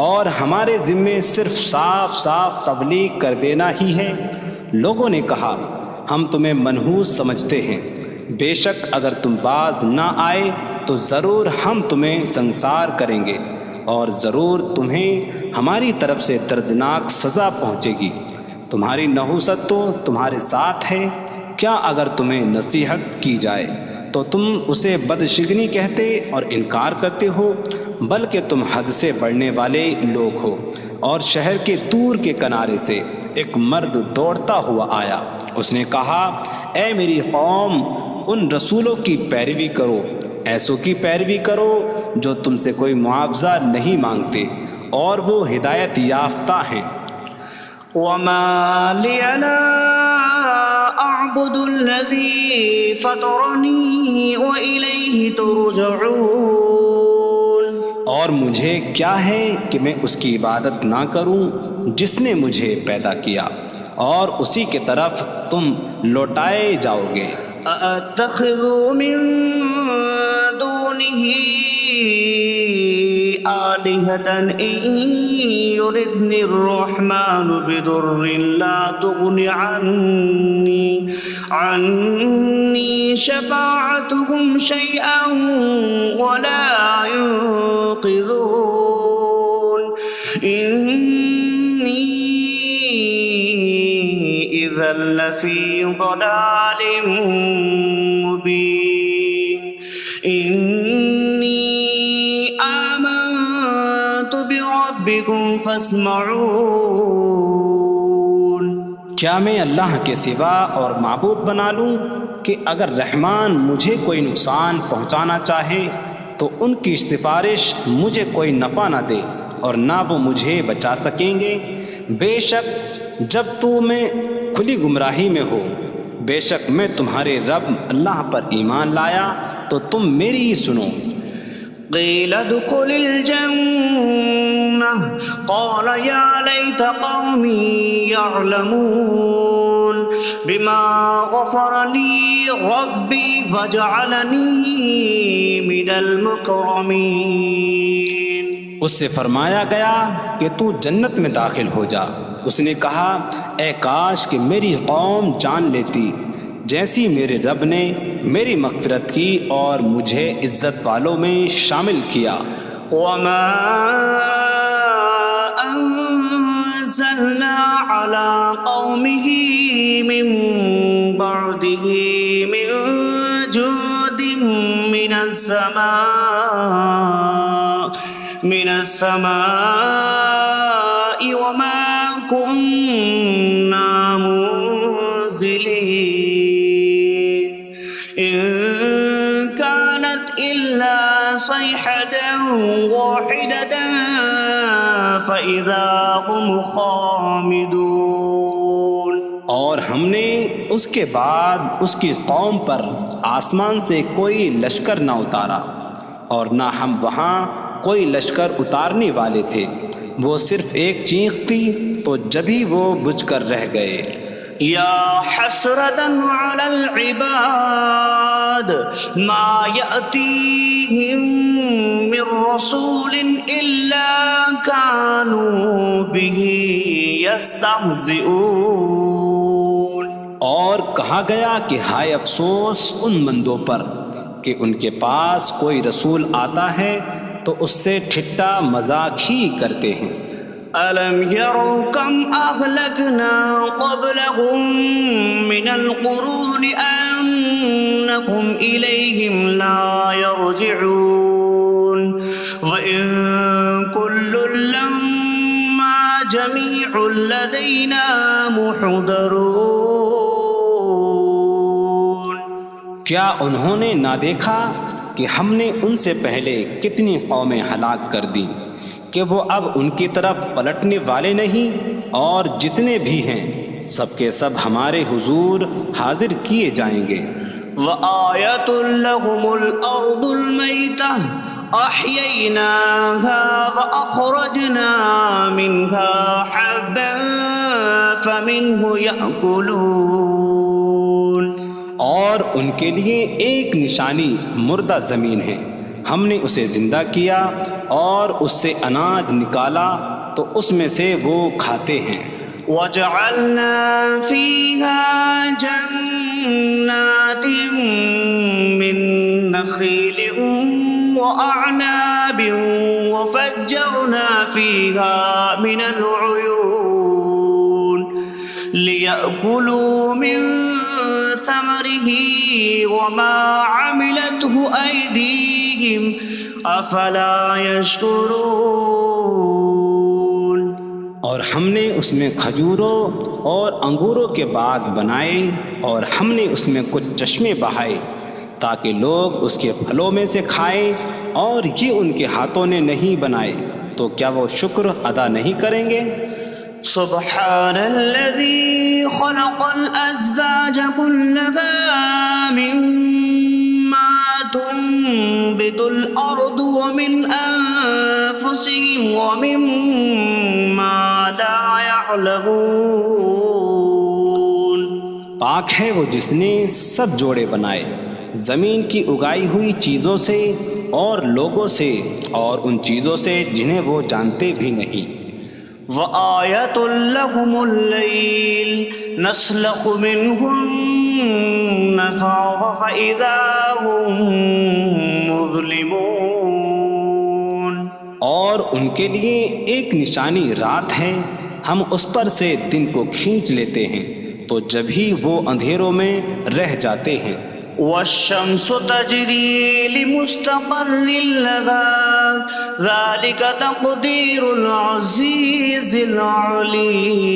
اور ہمارے ذمے صرف صاف صاف تبلیغ کر دینا ہی ہے لوگوں نے کہا ہم تمہیں منحوس سمجھتے ہیں بے شک اگر تم باز نہ آئے تو ضرور ہم تمہیں سنسار کریں گے اور ضرور تمہیں ہماری طرف سے دردناک سزا پہنچے گی تمہاری نحوست تو تمہارے ساتھ ہے کیا اگر تمہیں نصیحت کی جائے تو تم اسے بدشگنی کہتے اور انکار کرتے ہو بلکہ تم حد سے بڑھنے والے لوگ ہو اور شہر کے دور کے کنارے سے ایک مرد دوڑتا ہوا آیا اس نے کہا اے میری قوم ان رسولوں کی پیروی کرو ایسوں کی پیروی کرو جو تم سے کوئی معاوضہ نہیں مانگتے اور وہ ہدایت یافتہ ہیں وما لي لا أعبد الذي فطرني وإليه ترجعون اور مجھے کیا ہے کہ میں اس کی عبادت نہ کروں جس نے مجھے پیدا کیا اور اسی کے طرف تم لوٹائے جاؤ گے أأتخذ من دونه آلهة إن يردني الرحمن بضر لا تغن عني شفاعتهم شيئا ولا ينقذون إني إذا لفي ضلال مبين إني آمنت بربكم فاسمعون کیا میں اللہ کے سوا اور معبود بنا لوں کہ اگر رحمان مجھے کوئی نقصان پہنچانا چاہے تو ان کی سفارش مجھے کوئی نفع نہ دے اور نہ وہ مجھے بچا سکیں گے بے شک جب میں کھلی گمراہی میں ہو بے شک میں تمہارے رب اللہ پر ایمان لایا تو تم میری ہی سنو قیل ادخل الجنة قال يا ليت قومي يعلمون بما غفر لي ربي فجعلني من المكرمين اس سے فرمایا گیا کہ تو جنت میں داخل ہو جا اس نے کہا اے کاش کہ میری قوم جان لیتی جیسی میرے رب نے میری مغفرت کی اور مجھے عزت والوں میں شامل کیا وما انزلنا على قومه من بعده برحمته من جود من السماء وما كنا منزلين إن كانت إلا صيحة واحدة فإذا هم خامدون۔ اور ہم نے اس کے بعد اس کی قوم پر آسمان سے کوئی لشکر نہ اتارا، اور نہ ہم وہاں کوئی لشکر اتارنے والے تھے، وہ صرف ایک چیخ کی تو جبھی وہ بجھ کر رہ گئے۔ یا حسرتاً علی العباد ما یأتیہم من رسول الا کانوا بہ یستہزئون۔ اور کہا گیا کہ ہائے افسوس ان بندوں پر کہ ان کے پاس کوئی رسول آتا ہے تو اس سے ٹھٹا مذاق ہی کرتے ہیں۔ أَلَمْ يَرَوْا كَمْ أَهْلَكْنَا قَبْلَهُمْ مِنَ الْقُرُونِ أَنَّكُمْ إِلَيْهِمْ لَا يَرْجِعُونَ وَإِن كُلٌّ لَمَّا جَمِيعٌ لَدَيْنَا مُحْضَرُونَ۔ کیا انہوں نے نہ دیکھا کہ ہم نے ان سے پہلے کتنی قومیں ہلاک کر دیں کہ وہ اب ان کی طرف پلٹنے والے نہیں، اور جتنے بھی ہیں سب کے سب ہمارے حضور حاضر کیے جائیں گے۔ وَآیَةٌ لَهُمُ الْأَرْضُ الْمَيْتَةُ أَحْيَيْنَاهَا وَأَخْرَجْنَا مِنْهَا حَبًّا فَمِنْهُ يَأْكُلُونَ۔ اور ان کے لیے ایک نشانی مردہ زمین ہے، ہم نے اسے زندہ کیا اور اس سے اناج نکالا تو اس میں سے وہ کھاتے ہیں۔ وَجَعَلْنَا فِيهَا جَنَّاتٍ مِّن نَخِيلٍ وَأَعْنَابٍ وَفَجَّرْنَا فِيهَا مِنَ الْعُيُونِ لِيَأْكُلُوا مِن ثمره وما عملته أيديهم أفلا يشكرون۔ اور ہم نے اس میں کھجوروں اور انگوروں کے باغ بنائے، اور ہم نے اس میں کچھ چشمے بہائے تاکہ لوگ اس کے پھلوں میں سے کھائیں، اور یہ ان کے ہاتھوں نے نہیں بنائے، تو کیا وہ شکر ادا نہیں کریں گے؟ سبحان الذي خلق الأزواج كلها مما تنبت الأرض ومن أنفسهم ومما لا يعلمون۔ پاک ہے وہ جس نے سب جوڑے بنائے زمین کی اگائی ہوئی چیزوں سے اور لوگوں سے، اور ان چیزوں سے جنہیں وہ جانتے بھی نہیں۔ وَآیَةٌ لَهُمُ اللَّيْلُ نَسْلَخُ مِنْهُ النَّهَارَ فَإِذَا هُمْ مُظْلِمُونَ۔ اور ان کے لیے ایک نشانی رات ہے، ہم اس پر سے دن کو کھینچ لیتے ہیں تو جب ہی وہ اندھیروں میں رہ جاتے ہیں۔ وَالشَّمْسُ تَجْرِي لِمُسْتَقَرٍّ لَهَا ذَلِكَ تَقْدِيرُ الْعَزِيزِ الْعَلِيمِ۔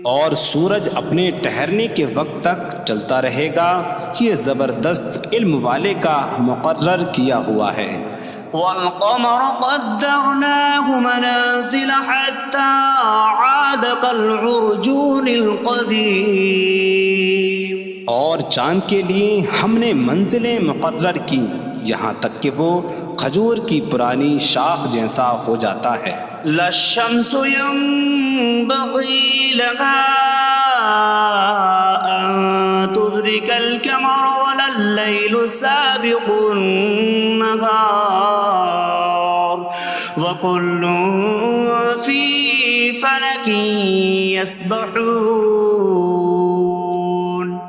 اور سورج اپنے ٹھہرنے کے وقت تک چلتا رہے گا، یہ زبردست علم والے کا مقرر کیا ہوا ہے۔ وَالْقَمَرَ قَدَّرْنَاهُ مَنَازِلَ حَتَّى عَادَ كَالْعُرْجُونِ الْقَدِيمِ۔ اور چاند کے لیے ہم نے منزلیں مقرر کی یہاں تک کہ وہ کھجور کی پرانی شاخ جیسا ہو جاتا ہے۔ لَا الشَّمْسُ يَنبَغِي لَهَا أَن تُدْرِكَ الْقَمَرَ وَلَا اللَّيْلُ سَابِقُ النَّهَارِ وَكُلٌّ فِي فَلَكٍ يَسْبَحُونَ۔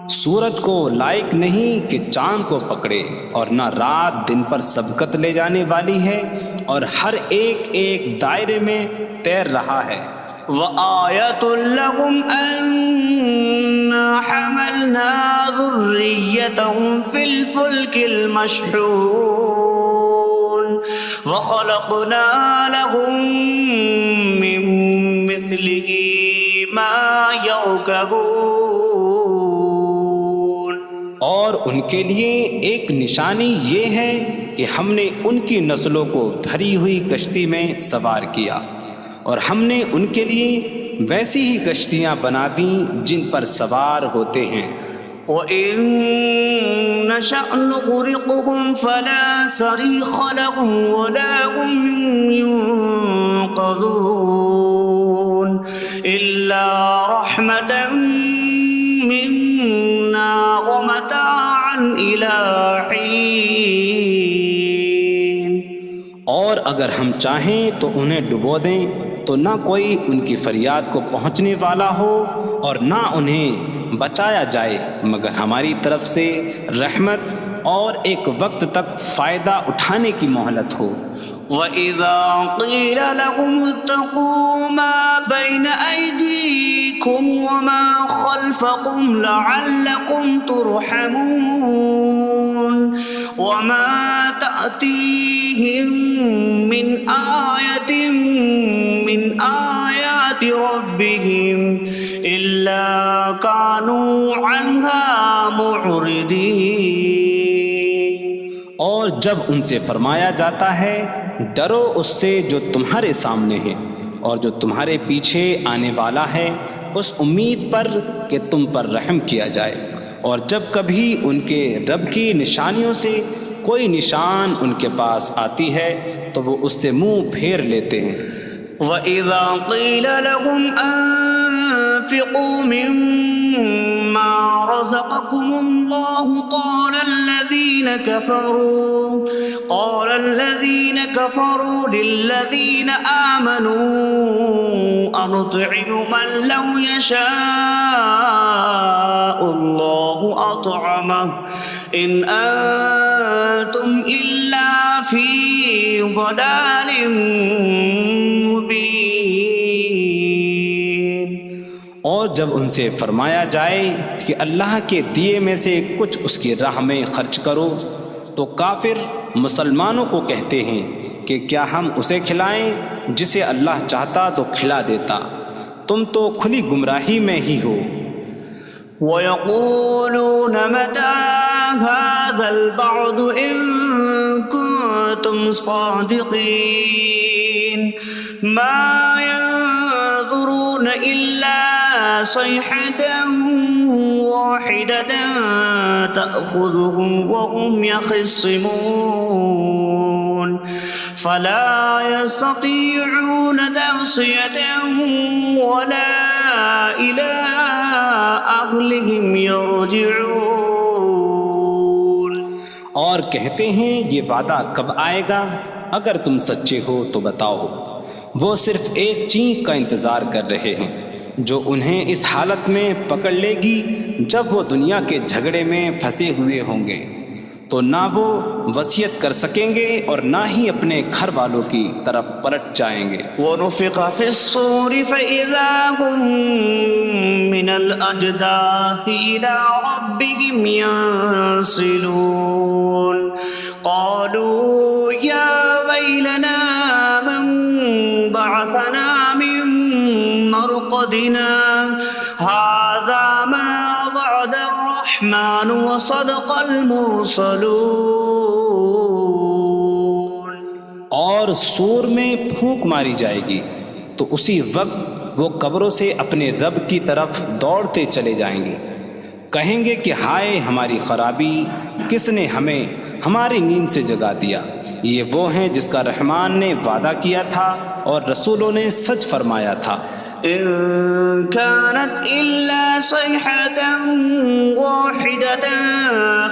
سورج کو لائق نہیں کہ چاند کو پکڑے، اور نہ رات دن پر سبقت لے جانے والی ہے، اور ہر ایک ایک دائرے میں تیر رہا ہے۔ وآية لهم أنا حملنا ذريتهم في الفلك المشحون وخلقنا لهم من مثله ما يركبون۔ اور ان کے لیے ایک نشانی یہ ہے کہ ہم نے ان کی نسلوں کو بھری ہوئی کشتی میں سوار کیا، اور ہم نے ان کے لیے ویسی ہی کشتیاں بنا دیں جن پر سوار ہوتے ہیں۔ وَإِن نَّشَأْ نُغْرِقْهُمْ فَلَا صَرِيخَ لَهُمْ وَلَا هُمْ يُنقَذُونَ إِلَّا رَحْمَةً مِّنَّا وَمَتَاعًا إِلَىٰ حِينٍ۔ اور اگر ہم چاہیں تو انہیں ڈبو دیں تو نہ کوئی ان کی فریاد کو پہنچنے والا ہو اور نہ انہیں بچایا جائے مگر ہماری طرف سے رحمت اور ایک وقت تک فائدہ اٹھانے کی مہلت ہو۔ وَإِذَا قِيلَ لَهُمُ اتَّقُوا مَا بَيْنَ أَيْدِيكُمْ وَمَا خَلْفَكُمْ لَعَلَّكُمْ تُرْحَمُونَ وَمَا تَأْتِيهِم مِّنْ آيَةٍ مِّنْ آيَاتِ رَبِّهِمْ إِلَّا كَانُوا عَنْهَا مُعْرِضِينَ۔ اور جب ان سے فرمایا جاتا ہے ڈرو اس سے جو تمہارے سامنے ہے اور جو تمہارے پیچھے آنے والا ہے، اس امید پر کہ تم پر رحم کیا جائے، اور جب کبھی ان کے رب کی نشانیوں سے کوئی نشان ان کے پاس آتی ہے تو وہ اس سے منہ پھیر لیتے ہیں۔ وَإِذَا قِيلَ لَهُمْ أَنفِقُوا مِمَّا رَزَقَكُمُ اللَّهُ قَالَ الَّذِينَ كَفَرُوا لِلَّذِينَ آمَنُوا أَنُطْعِمُ مَن لَّوْ يَشَاءُ اللَّهُ أَطْعَمَهُ إِنْ أَنتُمْ إِلَّا فِي ضَلَالٍ مُّبِينٍ۔ اور جب ان سے فرمایا جائے کہ اللہ کے دیے میں سے کچھ اس کی راہ میں خرچ کرو تو کافر مسلمانوں کو کہتے ہیں کہ کیا ہم اسے کھلائیں جسے اللہ چاہتا تو کھلا دیتا، تم تو کھلی گمراہی میں ہی ہو۔ وَيَقُولُونَ مَتَىٰ هَٰذَا الْوَعْدُ إِن كُنتُمْ صَادِقِينَ مَا يَنظُرُونَ إِلَّا صَيْحَةً وَاحِدَةً تَأْخُذُهُمْ وَهُمْ يَخِصِّمُونَ فَلَا يَسْتَطِيعُونَ تَوْصِيَةً وَلَا إِلَىٰ أَهْلِهِمْ يَرْجِعُونَ۔ اور کہتے ہیں یہ وعدہ کب آئے گا؟ اگر تم سچے ہو تو بتاؤ۔ وہ صرف ایک چینخ کا انتظار کر رہے ہیں جو انہیں اس حالت میں پکڑ لے گی جب وہ دنیا کے جھگڑے میں پھنسے ہوئے ہوں گے، تو نہ وہ وصیت کر سکیں گے اور نہ ہی اپنے گھر والوں کی طرف پلٹ جائیں گے۔ وَنُفِخَ فِي الصُّورِ فَإِذَا هُم مِّنَ الْأَجْدَاثِ إِلَىٰ رَبِّهِمْ يَنسِلُونَ قَالُوا يَا وَيْلَنَا مَن بَعَثَنَا مِن مَّرْقَدِنَا هَٰذَا مَا وَعَدَ الرَّحْمَٰنُ وَصَدَقَ الْمُرْسَلُونَ۔ اور سور میں پھونک ماری جائے گی تو اسی وقت وہ قبروں سے اپنے رب کی طرف دوڑتے چلے جائیں گے، کہیں گے کہ ہائے ہماری خرابی، کس نے ہمیں ہماری نیند سے جگا دیا۔ یہ وہ ہیں جس کا رحمان نے وعدہ کیا تھا اور رسولوں نے سچ فرمایا تھا۔ إن كانت إلا صيحة واحدة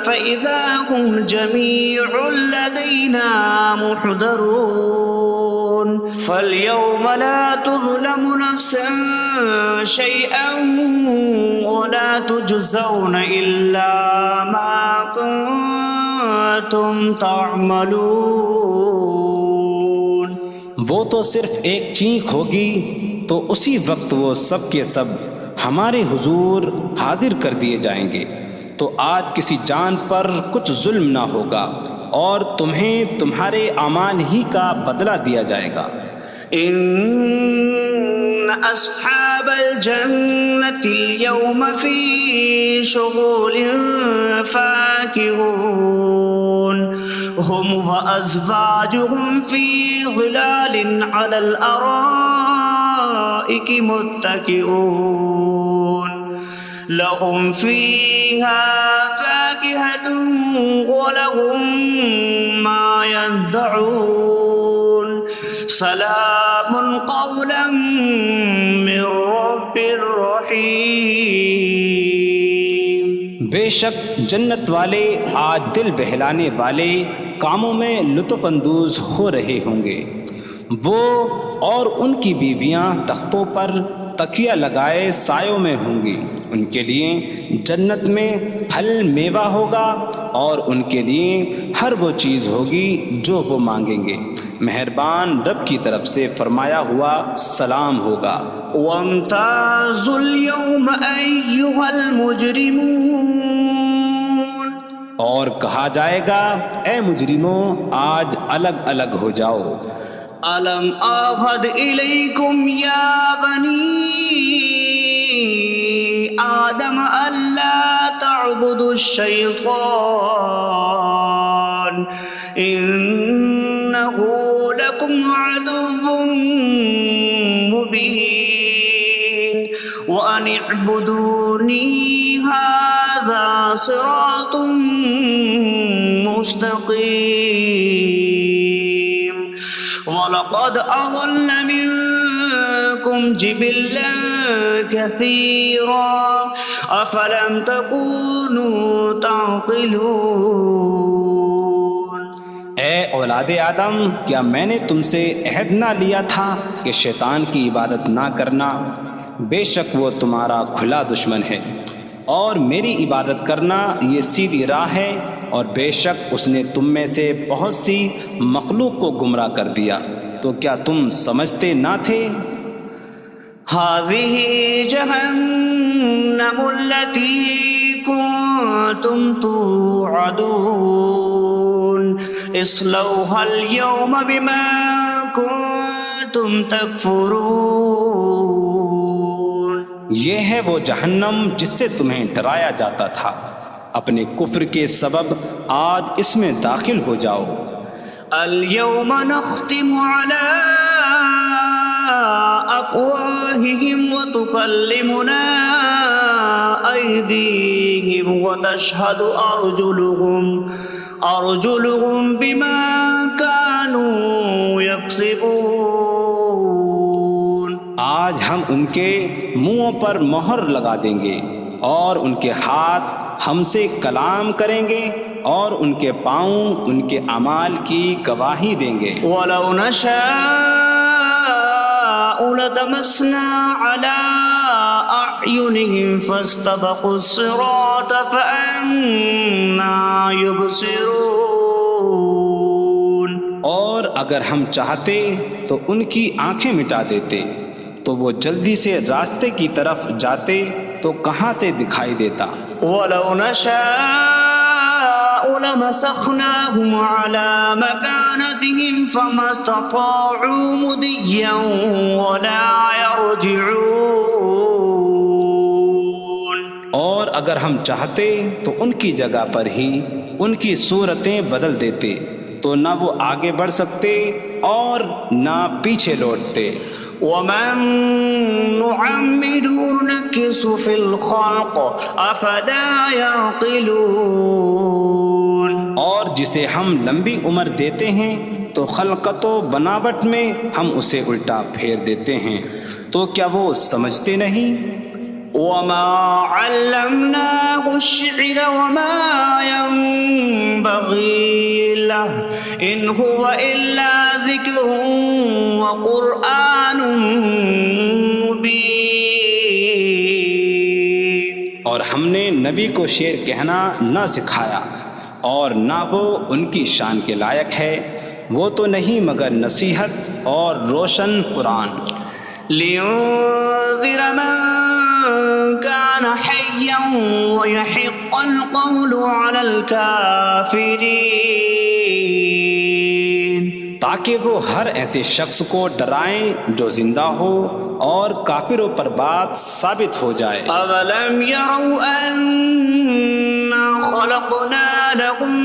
فإذا هم جميع لدينا محضرون فاليوم لا تظلم نفس شيئا ولا تجزون إلا ما كنتم تعملون۔ وہ تو صرف ایک چینخ ہوگی تو اسی وقت وہ سب کے سب ہمارے حضور حاضر کر دیے جائیں گے۔ تو آج کسی جان پر کچھ ظلم نہ ہوگا اور تمہیں تمہارے اعمال ہی کا بدلہ دیا جائے گا۔ إن أصحاب الجنة اليوم في شغل فاكهون هم وأزواجهم في ظلال على الأرائك متكئون لهم فيها فاكهة ولهم ما يدعون سلام قولا من رب رحیم۔ بے شک جنت والے آج دل بہلانے والے کاموں میں لطف اندوز ہو رہے ہوں گے۔ وہ اور ان کی بیویاں تختوں پر تکیہ لگائے سایوں میں ہوں گی۔ ان کے لیے جنت میں پھل میوہ ہوگا اور ان کے لیے ہر وہ چیز ہوگی جو وہ مانگیں گے۔ مہربان رب کی طرف سے فرمایا ہوا سلام ہوگا۔ وامتازوا اليوم أيها المجرمون، اور کہا جائے گا اے مجرموں آج الگ الگ ہو جاؤ۔ ألم أعهد إليكم يا بني آدم ألا تعبدوا الشيطان إنه لكم عدو مبين وأن اعبدوني هذا صراط مستقيم وَلَقَدْ أَضَلَّ مِنكُمْ جِبِلًّا كَثِيرًا أَفَلَمْ تَكُونُوا تَعْقِلُونَ۔ اے اولاد آدم، کیا میں نے تم سے عہد نہ لیا تھا کہ شیطان کی عبادت نہ کرنا؟ بے شک وہ تمہارا کھلا دشمن ہے، اور میری عبادت کرنا یہ سیدھی راہ ہے، اور بے شک اس نے تم میں سے بہت سی مخلوق کو گمراہ کر دیا، تو کیا تم سمجھتے نہ تھے؟ هذه جهنم التي كنتم توعدون اصلوها اليوم بما كنتم تكفرون۔ یہ ہے وہ جہنم جس سے تمہیں ڈرایا جاتا تھا، اپنے کفر کے سبب آج اس میں داخل ہو جاؤ۔ اليوم نختم على أفواههم وتكلمنا أيديهم وتشهد أرجلهم بما كانوا يكسبون۔ آج ہم ان کے منہوں پر مہر لگا دیں گے، اور ان کے ہاتھ ہم سے کلام کریں گے، اور ان کے پاؤں ان کے اعمال کی گواہی دیں گے۔ وَلَوْ نَشَاءُ لَطَمَسْنَا عَلَىٰ أَعْيُنِهِمْ فَاسْتَبَقُوا الصِّرَاطَ فَأَنَّىٰ يُبْصِرُونَ۔ اور اگر ہم چاہتے تو ان کی آنکھیں مٹا دیتے، تو وہ جلدی سے راستے کی طرف جاتے تو کہاں سے دکھائی دیتا۔ وَلَوْ نَشَاءُ لَمَسَخْنَاهُمْ عَلَىٰ مَكَانَتِهِمْ فَمَا اسْتَطَاعُوا مُضِيًّا وَلَا يَرْجِعُونَ۔ اور اگر ہم چاہتے تو ان کی جگہ پر ہی ان کی صورتیں بدل دیتے، تو نہ وہ آگے بڑھ سکتے اور نہ پیچھے لوٹتے۔ وَمَن نُّعَمِّرْهُ نُنَكِّسْهُ فِي الْخَلْقِ أَفَلَا يَعْقِلُونَ۔ اور جسے ہم لمبی عمر دیتے ہیں تو خلقت و بناوٹ میں ہم اسے الٹا پھیر دیتے ہیں، تو کیا وہ سمجھتے نہیں؟ وَمَا عَلَّمْنَاهُ الشِّعْرَ وَمَا يَنبَغِي لَهُ إِنْ هُوَ إِلَّا ذِكْرٌ وَقُرْآنٌ مُّبِينٌ۔ اور ہم نے نبی کو شعر کہنا نہ سکھایا، اور نہ وہ ان کی شان کے لائق ہے، وہ تو نہیں مگر نصیحت اور روشن قرآن۔ لينذر من كان حيا ويحق القول على الكافرين، تاکہ وہ ہر ایسے شخص کو ڈرائیں جو زندہ ہو اور کافروں پر بات ثابت ہو جائے۔ أولم يروا أنا خلقنا لهم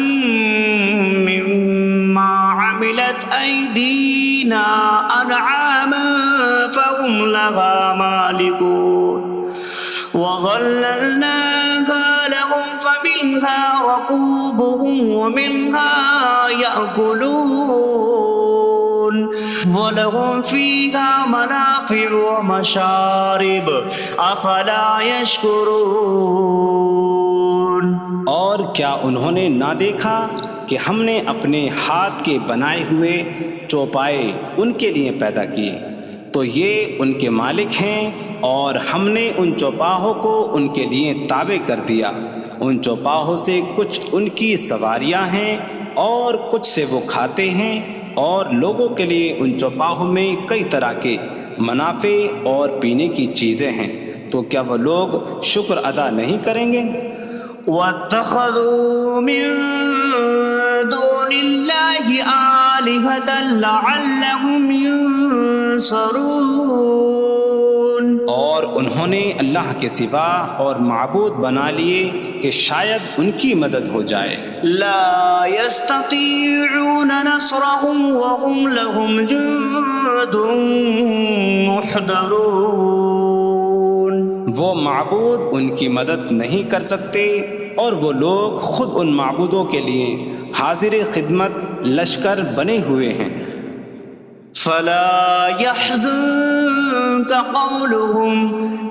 مما عملت أيدينا أنعاما فهم لها مالكون وظللناها لهم فمنها ركوبهم ومنها يأكلون وَلَهُمْ فِيهَا مَنَافِعُ وَمَشَارِبُ أَفَلَا يَشْكُرُونَ۔ اور کیا انہوں نے نہ دیکھا کہ ہم نے اپنے ہاتھ کے بنائے ہوئے چوپائے ان کے لیے پیدا کیے، تو یہ ان کے مالک ہیں، اور ہم نے ان چوپاہوں کو ان کے لیے تابع کر دیا۔ ان چوپاہوں سے کچھ ان کی سواریاں ہیں اور کچھ سے وہ کھاتے ہیں، اور لوگوں کے لیے ان چوپاہوں میں کئی طرح کے منافع اور پینے کی چیزیں ہیں، تو کیا وہ لوگ شکر ادا نہیں کریں گے؟ وَاتَّخَذُوا مِن دُونِ اللَّهِ آلِهَةً لَعَلَّهُمْ يُنصَرُونَ، اور انہوں نے اللہ کے سوا اور معبود بنا لیے کہ شاید ان کی مدد ہو جائے۔ لا يستطيعون نصرهم وهم لهم جند محضرون، وہ معبود ان کی مدد نہیں کر سکتے، اور وہ لوگ خود ان معبودوں کے لیے حاضر خدمت لشکر بنے ہوئے ہیں۔ فلا يحزنك قولهم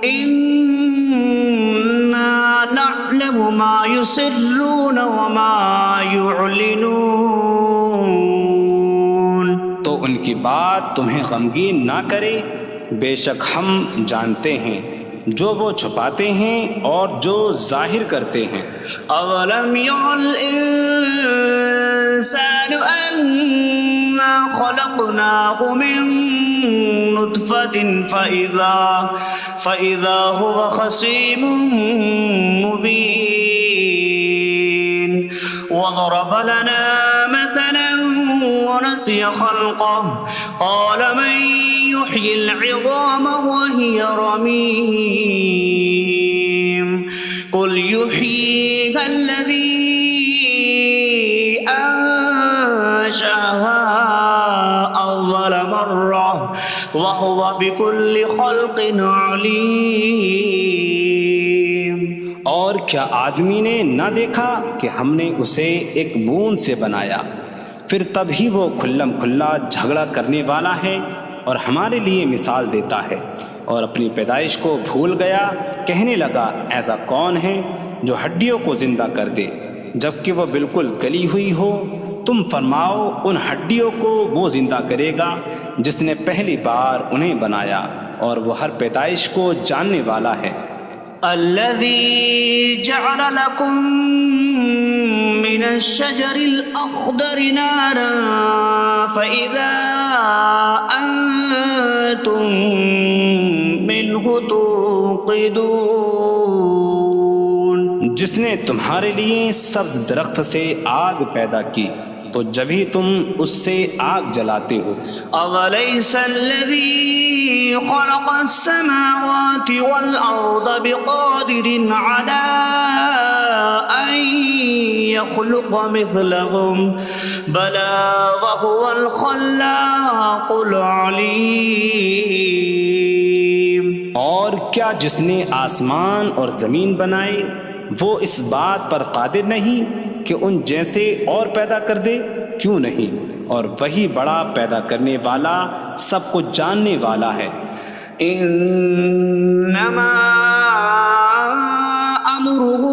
إنا نعلم ما يسرون وما يعلنون، تو ان کی بات تمہیں غمگین نہ کرے، بے شک ہم جانتے ہیں جو وہ چھپاتے ہیں اور جو ظاہر کرتے ہیں۔ أولم ير الإنسان أنا خلقناه من نطفة فإذا هو خصيم مبين وضرب لنا مثلا ونسي خلقه قال من يحيي العظام وهي رميم قل يحييها الذي أنشأها أول مرة وهو بكل خلق عليم۔ اور کیا آدمی نے نہ دیکھا کہ ہم نے اسے ایک بوند سے بنایا، پھر تب ہی وہ کھلم کھلا جھگڑا کرنے والا ہے اور ہمارے لیے مثال دیتا ہے، اور اپنی پیدائش کو بھول گیا، کہنے لگا ایسا کون ہے جو ہڈیوں کو زندہ کر دے جبکہ وہ بالکل گلی ہوئی ہو؟ تم فرماؤ ان ہڈیوں کو وہ زندہ کرے گا جس نے پہلی بار انہیں بنایا، اور وہ ہر پیدائش کو جاننے والا ہے۔ الذي جعل لكم من الشجر الأخضر نارا فإذا أنتم منه توقدون، جس نے تمہارے لیے سبز درخت سے آگ پیدا کی تو جبھی تم اس سے آگ جلاتے ہو۔ أَوَلَيْسَ الَّذِي خَلَقَ السَّمَاوَاتِ وَالْأَرْضَ بِقَادِرٍ عَلَىٰ أَن يَخْلُقَ مِثْلَهُم بَلَىٰ وَهُوَ الْخَلَّاقُ الْعَلِيمُ۔ اور کیا جس نے آسمان اور زمین بنائے وہ اس بات پر قادر نہیں کہ ان جیسے اور پیدا کر دے؟ کیوں نہیں، اور وہی بڑا پیدا کرنے والا، سب کچھ جاننے والا ہے۔ انما امره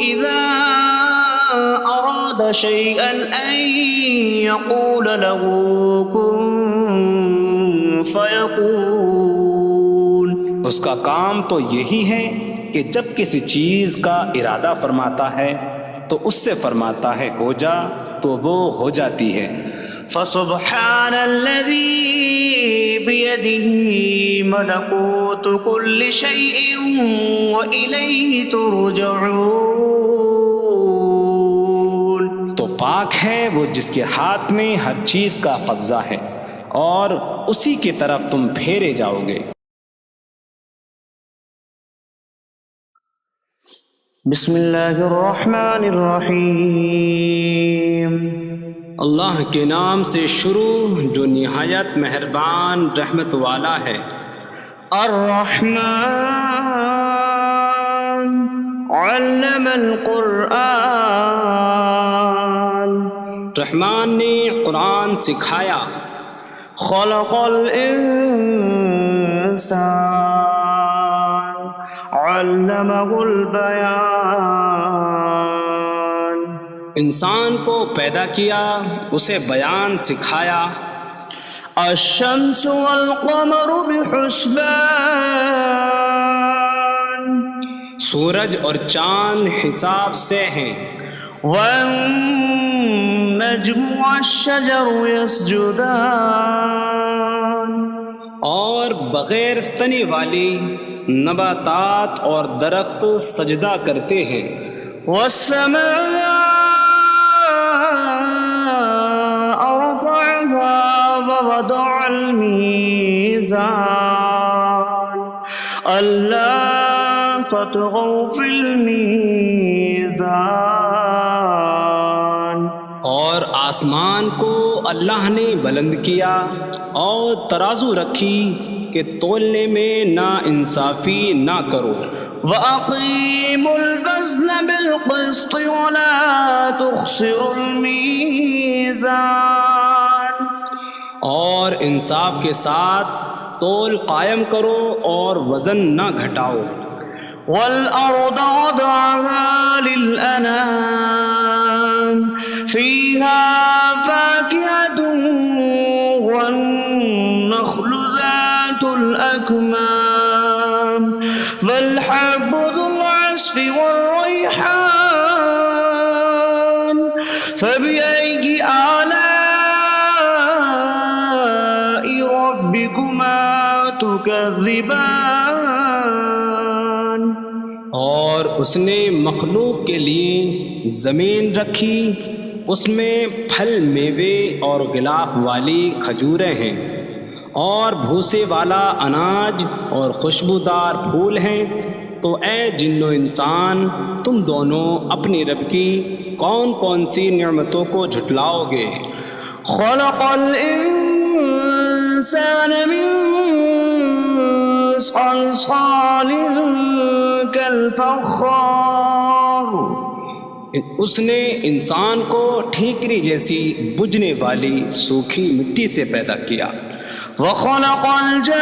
اذا اراد شيئا ان يقول له كن فيكون، اس کا کام تو یہی ہے کہ جب کسی چیز کا ارادہ فرماتا ہے تو اس سے فرماتا ہے ہو جا، تو وہ ہو جاتی ہے۔ فسبحان الذي بيده ملكوت كل شيء وإليه ترجعون. تو پاک ہے وہ جس کے ہاتھ میں ہر چیز کا قبضہ ہے اور اسی کی طرف تم پھیرے جاؤ گے. بسم اللہ الرحمن الرحیم. اللہ کے نام سے شروع جو نہایت مہربان رحمت والا ہے. الرحمن علم القرآن. رحمان نے قرآن سکھایا. خلق الانسان علمہ البیان. انسان کو پیدا کیا اسے بیان سکھایا. الشمس والقمر بحسبان. سورج اور چاند حساب سے ہیں. والنجم والشجر يسجدان. اور بغیر تنے والی نباتات اور درخت سجدہ کرتے ہیں. والسماء رفعها ووضع الميزان ألا تطغوا في الميزان. اور آسمان کو اللہ نے بلند کیا اور ترازو رکھی کہ تولنے میں نا انصافی نہ کرو. وَأَقِيمُوا الْوَزْنَ بِالْقِسْطِ وَلَا تُخْسِرُوا الْمِيزَانَ. اور انصاف کے ساتھ تول قائم کرو اور وزن نہ گھٹاؤ. وَالْأَرْضَ وَضَعَهَا لِلْأَنَامِ فِيهَا فَاكِهَةٌ وَالنَّخْلُ ذَاتُ الْأَكْمَامِ وَالْحَبُّ ذُو الْعَصْفِ وَالرَّيْحَانُ فَبِأَيِّ آلَاءِ رَبِّكُمَا تُكَذِّبَانِ. اور اس نے مخلوق کے لیے زمین رکھی، اس میں پھل میوے اور غلاف والی کھجوریں ہیں اور بھوسے والا اناج اور خوشبودار پھول ہیں. تو اے جن و انسان تم دونوں اپنی رب کی کون کون سی نعمتوں کو جھٹلاؤ گے. خلق الانسان من صلصال کالفخار. اس نے انسان کو ٹھیکری جیسی بجھنے والی سوکھی مٹی سے پیدا کیا. وخلق الجان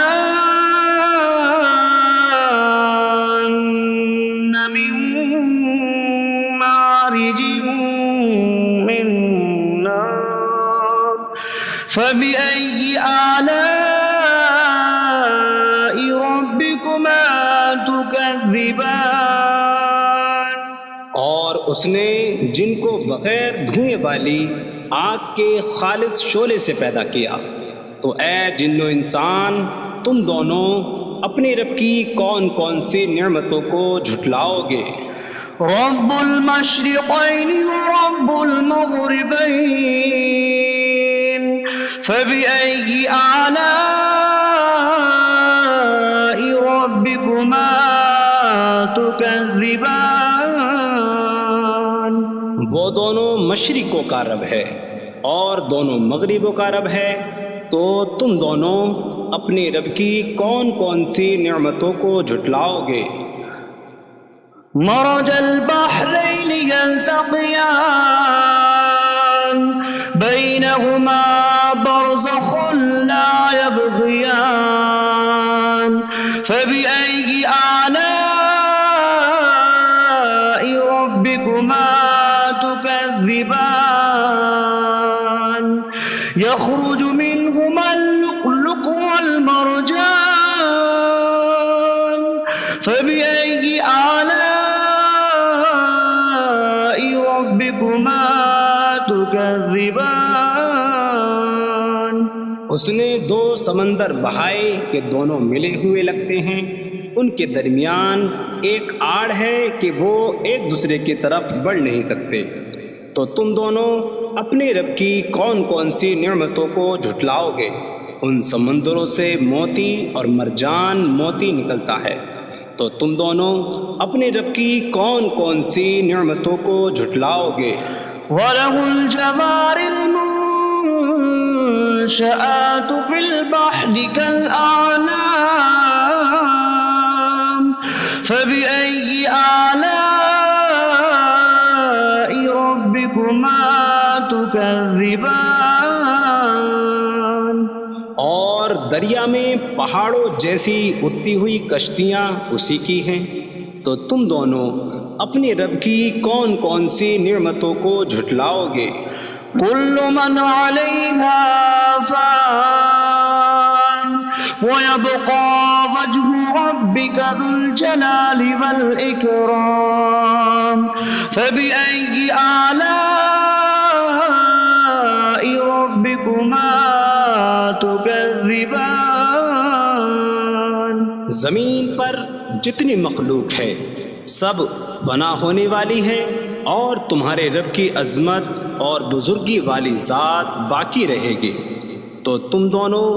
من مارج من نار فبأي آلاء ربكما تكذبان. اور اس نے جن کو بغیر دھوئیں والی آگ کے خالص شعلے سے پیدا کیا. تو اے جن و انسان تم دونوں اپنے رب کی کون کون سی نعمتوں کو جھٹلاؤ گے. رب المشرقین ورب المغربین فبأي آلاء ربكما تكذبان. وہ دونوں مشرقوں کا رب ہے اور دونوں مغربوں کا رب ہے. تو تم دونوں اپنے رب کی کون کون سی نعمتوں کو جھٹلاؤ گے. مرج البحرین یلتقیان بینہما برزخ لا یبغیان فبأي آلاء ربكما تكذبان. يخرج منهما اللؤلؤ والمرجان فبأي آلاء ربكما تكذبان اس نے دو سمندر بہائے کہ دونوں ملے ہوئے لگتے ہیں، ان کے درمیان ایک آڑ ہے کہ وہ ایک دوسرے کی طرف بڑھ نہیں سکتے، تو تم دونوں اپنے رب کی کون کون سی نعمتوں کو جھٹلاؤ گے؟ ان سمندروں سے موتی اور مرجان موتی نکلتا ہے، تو تم دونوں اپنے رب کی کون کون سی نعمتوں کو جھٹلاؤ گے؟ وَلَهُ الْجَوَارِ الْمُنشَآتُ فِي الْبَحْرِ كَالْأَعْلَامِ فَبِأَيِّ آلَاءِ رَبِّكُمَا تُكَذِّبَانِ اور دریا میں پہاڑوں جیسی اڑتی ہوئی کشتیاں اسی کی ہیں، تو تم دونوں اپنے رب کی کون کون سی نعمتوں کو جھٹلاؤ گے؟ كل من عليها فان ويبقى وجه ربك ذو الجلال والإكرام فبأي آلاء ربكما تكذبان زمین پر جتنی مخلوق ہے سب فنا ہونے والی ہے، اور تمہارے رب کی عظمت اور بزرگی والی ذات باقی رہے گی، تو تم دونوں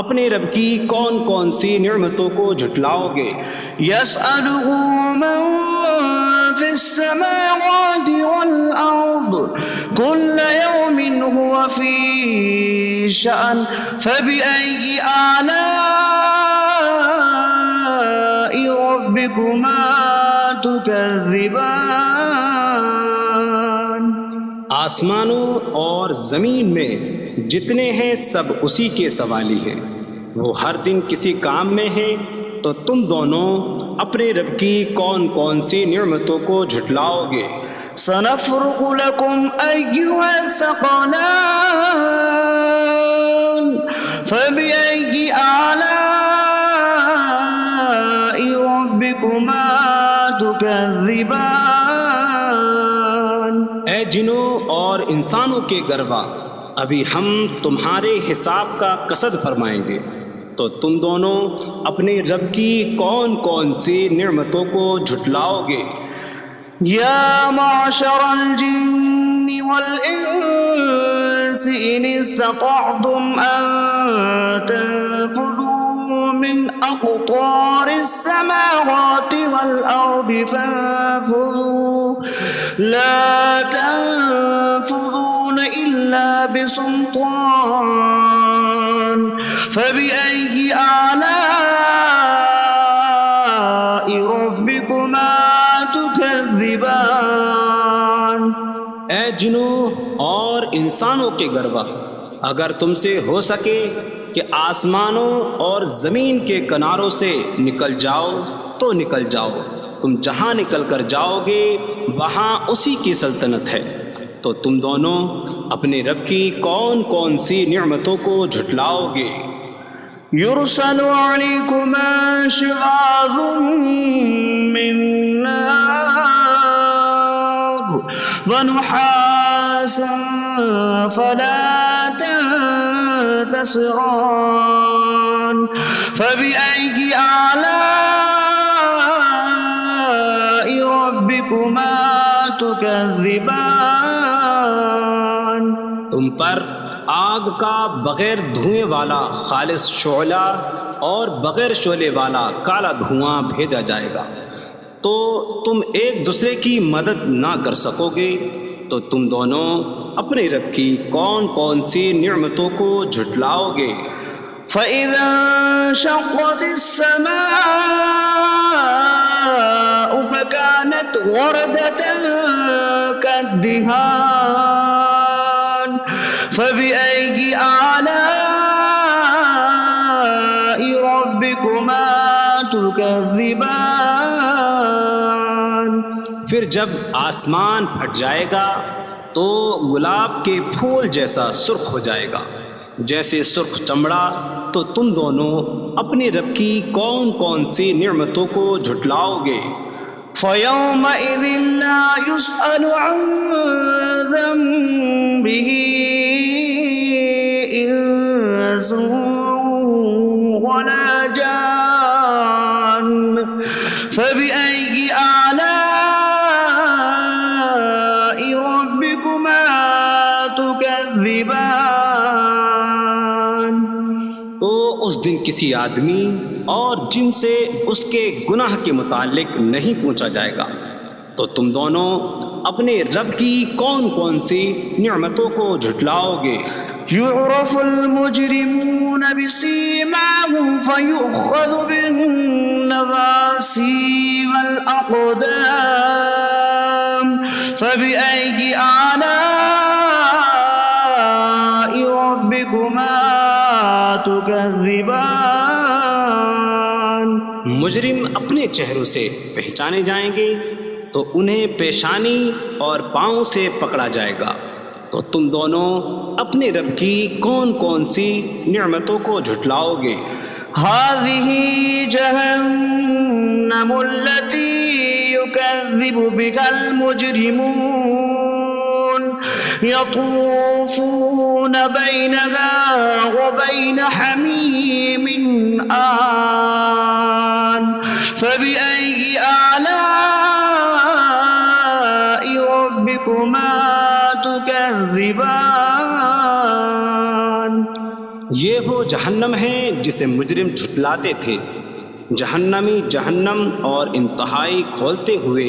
اپنے رب کی کون کون سی نعمتوں کو جھٹلاؤ گے؟ يسأله من في السماوات والأرض كل يوم هو في شأن فبأي آلاء ربكما تكذبان آسمانوں اور زمین میں جتنے ہیں سب اسی کے سوالی ہیں، وہ ہر دن کسی کام میں ہیں، تو تم دونوں اپنے رب کی کون کون سی نعمتوں کو جھٹلاؤ گے؟ سنفرغ لكم أيها الثقلان فبأي آلاء ربكما تكذبان اے جنوں اور انسانوں کے گروا، ابھی ہم تمہارے حساب کا قصد فرمائیں گے، تو تم دونوں اپنے رب کی کون کون سی نعمتوں کو جھٹلاؤ گے؟ يا معشر الجن والإنس إن استطعتم أن تنفذوا من أقطار السماوات والأرض فانفذوا لا تنفذون إلا بسلطان فبأي آلاء ربكما تكذبان اے جنوں اور انسانوں کے گروا، اگر تم سے ہو سکے کہ آسمانوں اور زمین کے کناروں سے نکل جاؤ تو نکل جاؤ، تم جہاں نکل کر جاؤ گے وہاں اسی کی سلطنت ہے، تو تم دونوں اپنے رب کی کون کون سی نعمتوں کو جھٹلاؤ گے؟ يرسل عليكما شواظ من نار ونحاس فلا تنتصران فبأي آلاء ربكما تكذبان تم پر آگ کا بغیر دھوئیں والا خالص شعلہ اور بغیر شعلے والا کالا دھواں بھیجا جائے گا، تو تم ایک دوسرے کی مدد نہ کر سکو گے، تو تم دونوں اپنے رب کی کون کون سی نعمتوں کو جھٹلاؤ گے؟ فَإِذَا انشَقَّتِ السَّمَاءُ فَكَانَتْ وَرْدَةً كَالدِّهَانِ فَبِأَيِّ آلَاءِ رَبِّكُمَا تُكَذِّبَانِ پھر جب آسمان پھٹ جائے گا تو گلاب کے پھول جیسا سرخ ہو جائے گا جیسے سرخ چمڑا، تو تم دونوں اپنے رب کی کون کون سی نعمتوں کو جھٹلاؤ گے؟ فيومئذ لا يسأل عن ذنبه إنس ولا جان فبأي آلاء ربكما تكذبان. تو اس دن کسی آدمی اور جن سے اس کے گناہ کے متعلق نہیں پوچھا جائے گا. تو تم دونوں اپنے رب کی کون کون سی نعمتوں کو جھٹلاؤ گے؟ يعرف المجرمون بسيماهم فيؤخذ بالنواصي والأقدام فبأي آلاء ربكما تكذبان. مجرم اپنے چہروں سے پہچانے جائیں گے تو انہیں پیشانی اور پاؤں سے پکڑا جائے گا. تو تم دونوں اپنے رب کی کون کون سی نعمتوں کو جھٹلاؤ گے؟ هذه جهنم التي يكذب بها المجرمون يطوفون بينها وبين حميم آن فبأي آلاء ربكما تكذبان. یہ وہ جہنم ہے جسے مجرم جھٹلاتے تھے. جہنمی جہنم اور انتہائی کھولتے ہوئے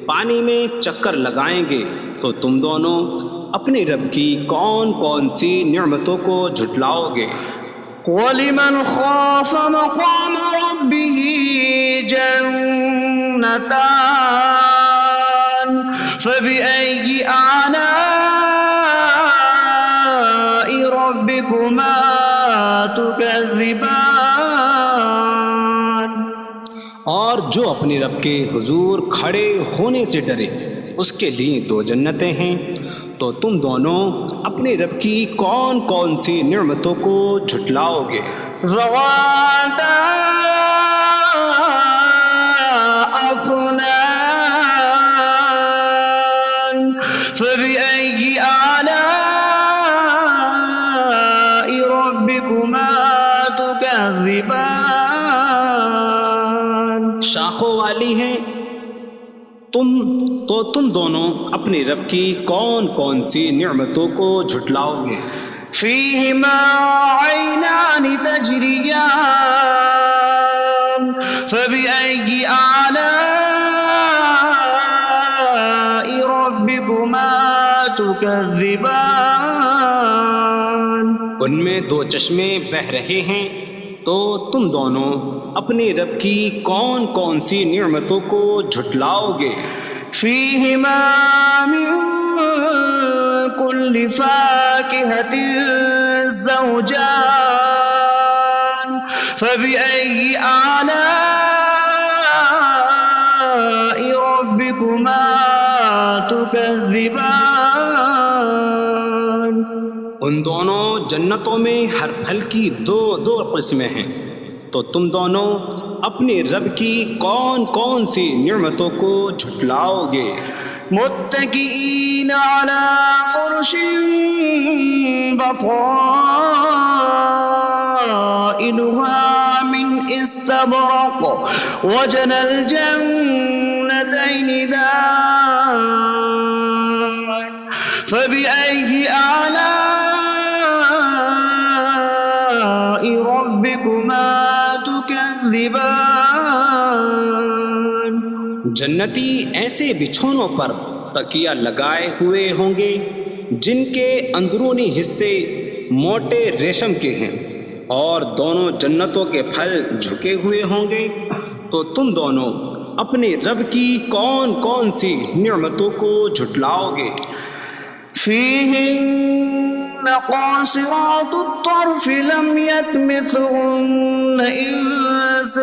پانی میں چکر لگائیں گے. تو تم دونوں اپنے رب کی کون کون سی نعمتوں کو جھٹلاؤ گے؟ وَلِمَنْ خَافَ مَقَامَ رَبِّهِ جَنَّتَانِ فَبِأَيِّ آلَاءِ رَبِّكُمَا تُكَذِّبَانِ. اور جو اپنے رب کے حضور کھڑے ہونے سے ڈرے اس کے لیے 2 جنتیں ہیں. تو تم دونوں اپنے رب کی کون کون سی نعمتوں کو جھٹلاؤ گے؟ ذواتا أفنان فبأي آلاء ربكما تكذبان. شاخوں والی ہیں. تم دونوں اپنے رب کی کون کون سی نعمتوں کو جھٹلاؤ گے؟ فيهما عينان تجريان فبأي آلاء ربكما تكذبان. ان میں 2 چشمے بہہ رہے ہیں. تو تم دونوں اپنے رب کی کون کون سی نعمتوں کو جھٹلاؤ گے؟ فيهما من كل فاكهة زوجان فبأي آلاء ربكما تكذبان. ان دونوں جنتوں میں ہر پھل کی 2 قسمیں ہیں. تو تم دونوں اپنے رب کی کون کون سی نعمتوں کو جھٹلاؤ گے؟ متكئين على فرش بطائنها من استبرق وجنى الجنتين دان فبأي آلاء ربكما تكذبان. جنتی ایسے بچھونوں پر تکیہ لگائے ہوئے ہوں گے جن کے اندرونی حصے موٹے ریشم کے ہیں اور دونوں جنتوں کے پھل جھکے ہوئے ہوں گے. تو تم دونوں اپنے رب کی کون کون سی نعمتوں کو جھٹلاؤ گے؟ فيهن قاصرات الطرف لم يطمثهن إنس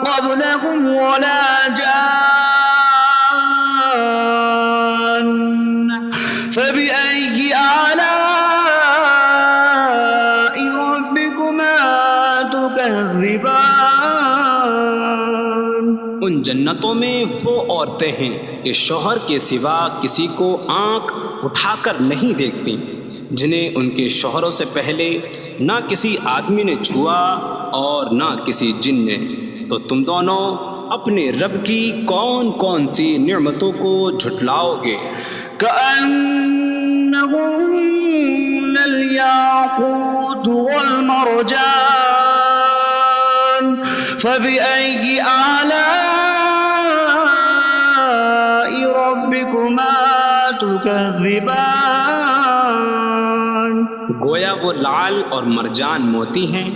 قبلهم ولا جان فبأي آلاء ربكما تكذبان. ان جنتوں میں وہ عورتیں ہیں کہ شوہر کے سوا کسی کو آنکھ اٹھا کر نہیں دیکھتی، جنہیں ان کے شوہروں سے پہلے نہ کسی آدمی نے چھوا اور نہ کسی جن نے۔ تو تم دونوں اپنے رب کی کون کون سی نعمتوں کو جھٹلاؤ گے؟ كأنهن الياقوت والمرجان فبأي آلاء ربكما تكذبان۔ گویا وہ لعل اور مرجان موتی ہیں۔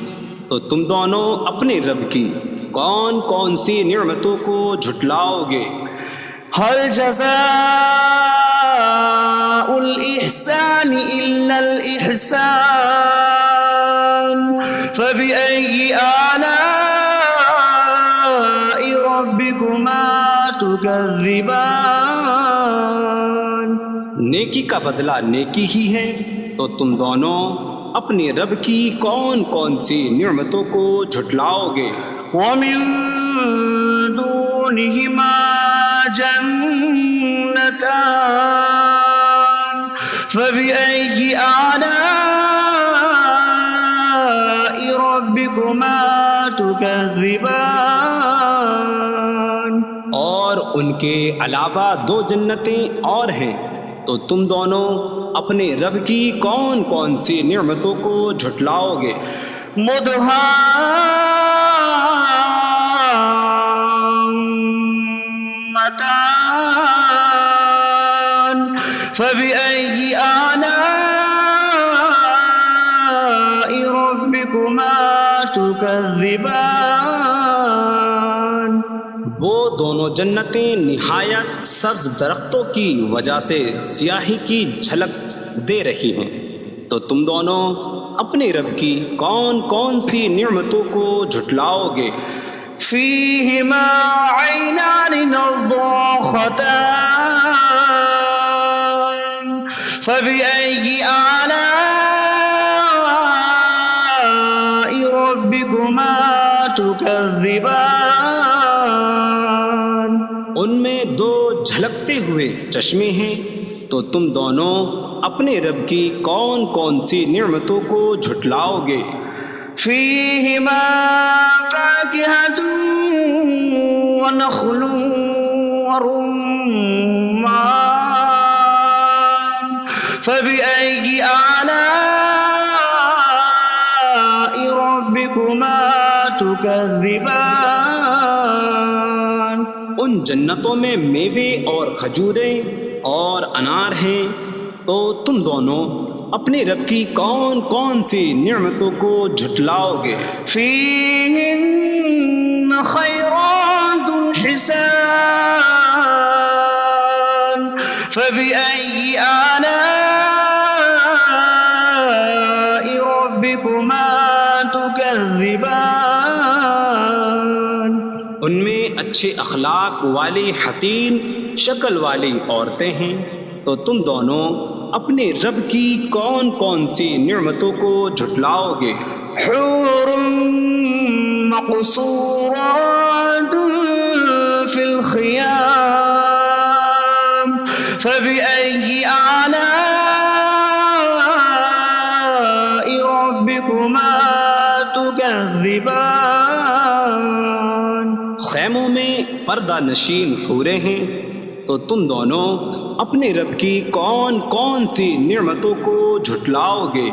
تو تم دونوں اپنے رب کی کون کون سی نعمتوں کو جھٹلاؤ گے؟ هل جزاء الإحسان إلا الإحسان فبأي آلاء ربكما تكذبان۔ نیکی کا بدلہ نیکی ہی ہے، تو تم دونوں اپنے رب کی کون کون سی نعمتوں کو جھٹلاؤ گے؟ ومن دونهما جنتان فبأي آلاء ربكما تكذبان۔ اور ان کے علاوہ دو جنتیں اور ہیں، تو تم دونوں اپنے رب کی کون کون سی نعمتوں کو جھٹلاؤ گے؟ مدهامتان فبأي آلاء ربكما تكذبان۔ وہ دونوں جنتیں نہایت سبز درختوں کی وجہ سے سیاہی کی جھلک دے رہی ہیں، تو تم دونوں اپنے رب کی کون کون سی نعمتوں کو جھٹلاؤ گے؟ فيهما عينان نضاختان فبأي آلاء ربكما تكذبان۔ ان میں دو جھلکتے ہوئے چشمے ہیں، تو تم دونوں اپنے رب کی کون کون سی نعمتوں کو جھٹلاؤ گے؟ فيهما فاكهة ونخل ورمان فبأي آلاء ربكما تكذبان۔ ان جنتوں میں میوے اور کھجوریں اور انار ہیں، تو تم دونوں اپنے رب کی کون کون سی نعمتوں کو جھٹلاؤ گے؟ فيهن خيرات حسان فبأي آلاء ربكما تكذبان۔ ان میں اچھے اخلاق والی حسین شکل والی عورتیں ہیں، تو تم دونوں اپنے رب کی کون کون سی نعمتوں کو جھٹلاؤ گے؟ حور مقصورات في الخيام فبأي آلاء ربكما تكذبان۔ خیموں میں پردہ نشین حوریں ہیں، تو تم دونوں اپنے رب کی کون کون سی نعمتوں کو جھٹلاؤ گے؟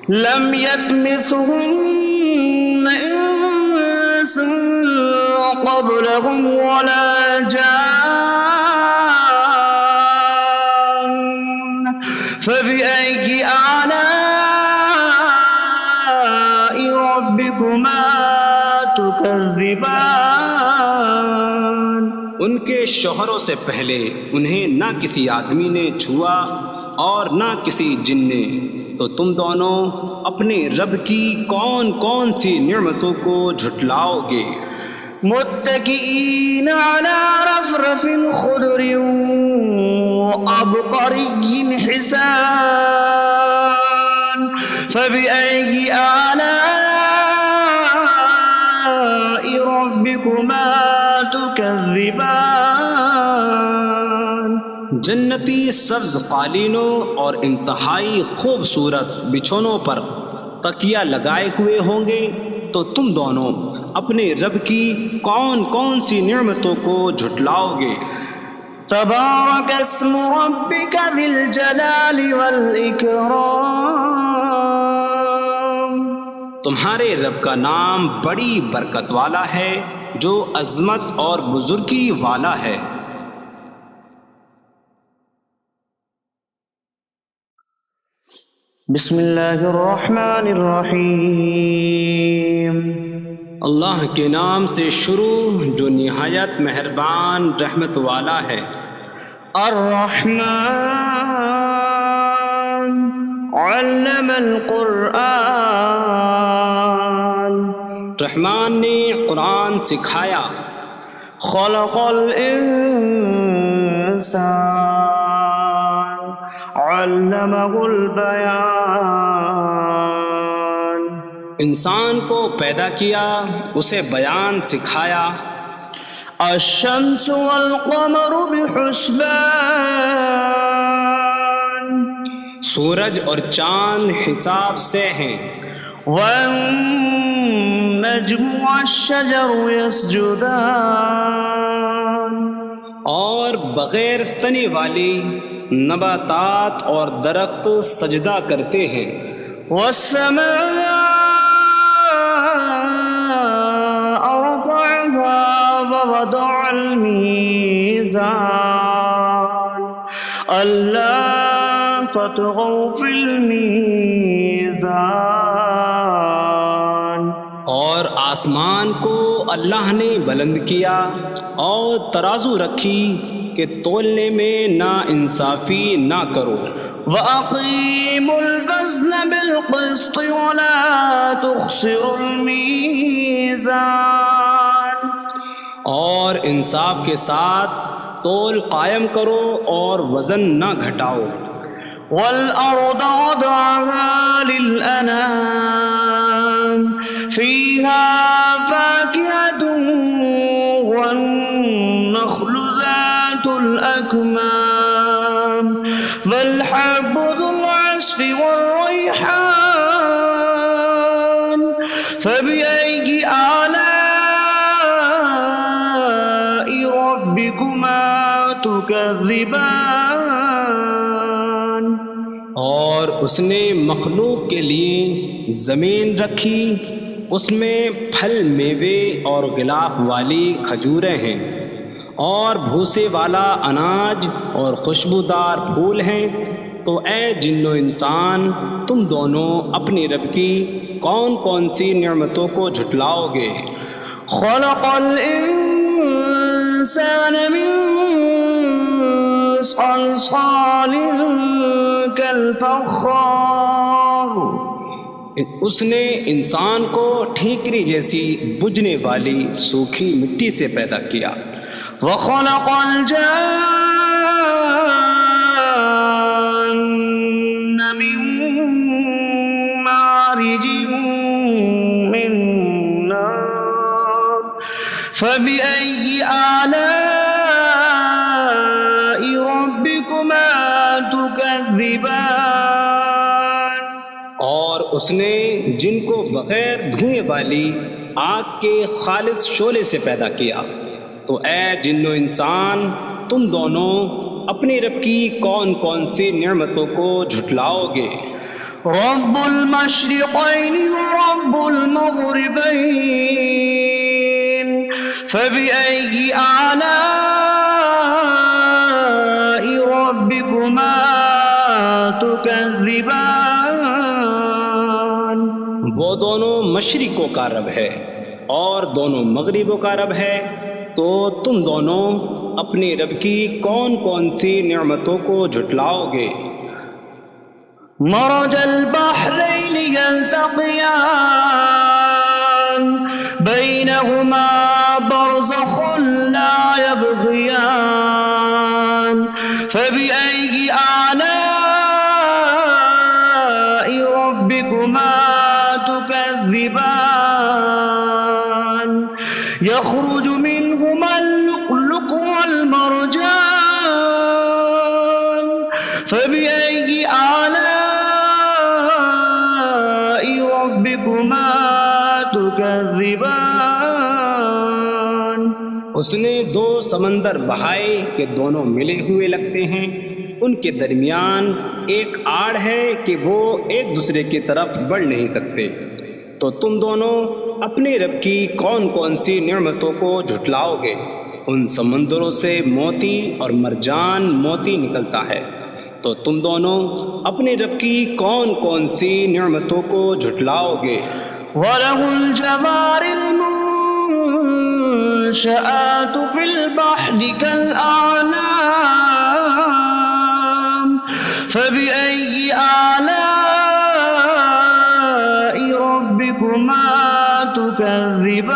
لم يطمثهن انس قبلهم ولا جان فبأي آلاء ربكما تكذبان۔ ان کے شوہروں سے پہلے انہیں نہ کسی آدمی نے چھوا اور نہ کسی جن نے، تو تم دونوں اپنے رب کی کون کون سی نعمتوں کو جھٹلاؤ گے؟ متكئين على رفرف خضر وعبقري حسان فبأي آلاء ربكما تكذبان۔ جنتی سبز قالینوں اور انتہائی خوبصورت بچھونوں پر تکیہ لگائے ہوئے ہوں گے، تو تم دونوں اپنے رب کی کون کون سی نعمتوں کو جھٹلاؤ گے؟ تبارک اسم ربک ذی الجلال والاکرام، تمہارے رب کا نام بڑی برکت والا ہے جو عظمت اور بزرگی والا ہے۔ بسم اللہ الرحمن الرحیم، اللہ کے نام سے شروع جو نہایت مہربان رحمت والا ہے۔ الرحمن علم القرآن، رحمان نے قرآن سکھایا۔ خلق الانسان علمہ البیان، انسان کو پیدا کیا، اسے بیان سکھایا۔ الشمس والقمر بحسبان، سورج اور چاند حساب سے ہیں۔ والنجم والشجر يسجدان، اور بغیر تنے والی نباتات اور درخت سجدہ کرتے ہیں۔ والسماء رفعها ووضع الميزان ألا تطغوا في الميزان، اور آسمان کو اللہ نے بلند کیا اور ترازو رکھی کہ تولنے میں نا انصافی نہ کرو۔ وَأَقِيمُوا الْوَزْنَ بِالْقِسْطِ وَلَا تُخْسِرُوا الْمِيزَانَ، اور انصاف کے ساتھ تول قائم کرو اور وزن نہ گھٹاؤ۔ وَالْأَرْضَ وَضَعَهَا لِلْأَنَامِ فِيهَا فَاكِهَةٌ وَالنَّخْلُ ذَاتُ الْأَكْمَامِ وَالْحَبُّ ذُو الْعَصْفِ وَالرَّيْحَانُ فَبِأَيِّ آلَاءِ رَبِّكُمَا تُكَذِّبَانِ، اور اس نے مخلوق کے لیے زمین رکھی، اس میں پھل میوے اور غلاف والی کھجوریں ہیں، اور بھوسے والا اناج اور خوشبودار پھول ہیں۔ تو اے جن و انسان، تم دونوں اپنی رب کی کون کون سی نعمتوں کو جھٹلاؤ گے؟ خلق الانسان من صلصال کالفخار، اس نے انسان کو ٹھیکری جیسی بجھنے والی سوکھی مٹی سے پیدا کیا۔ وخلق الجان من مارج من نار فبأي آلاء ربكما تكذبان، اور اس نے جن کو بغیر دھوئیں والی آگ کے خالص شعلے سے پیدا کیا۔ تو اے جن و انسان، تم دونوں اپنی رب کی کون کون سی نعمتوں کو جھٹلاؤ گے؟ رب المشرقین ورب المغربین فبأي آلاء ربكما تكذبان، وہ دونوں مشرقوں کا رب ہے اور دونوں مغربوں کا رب ہے، تو تم دونوں اپنی رب کی کون کون سی نعمتوں کو جھٹلاؤ گے؟ مرج البحرین یلتقیان بینہما برزخ لا یبغیان فبأي آلاء ربكما تكذبان، يخرج منهما اللؤلؤ والمرجان اس نے دو سمندر بہائے کہ دونوں ملے ہوئے لگتے ہیں، ان کے درمیان ایک آڑ ہے کہ وہ ایک دوسرے کی طرف بڑھ نہیں سکتے، تو تم دونوں اپنے رب کی کون کون سی نعمتوں کو جھٹلاؤ گے؟ ان سمندروں سے موتی اور مرجان موتی نکلتا ہے، تو تم دونوں اپنے رب کی کون کون سی نعمتوں کو جھٹلاؤ گے؟ وَلَهُ الْجَوَارِ الْمُنشَآتُ فِي الْبَحْرِ كَالْأَعْلَامِ فَبِأَيِّ آلَاءِ رَبِّكُمَا تُكَذِّبَانِ؟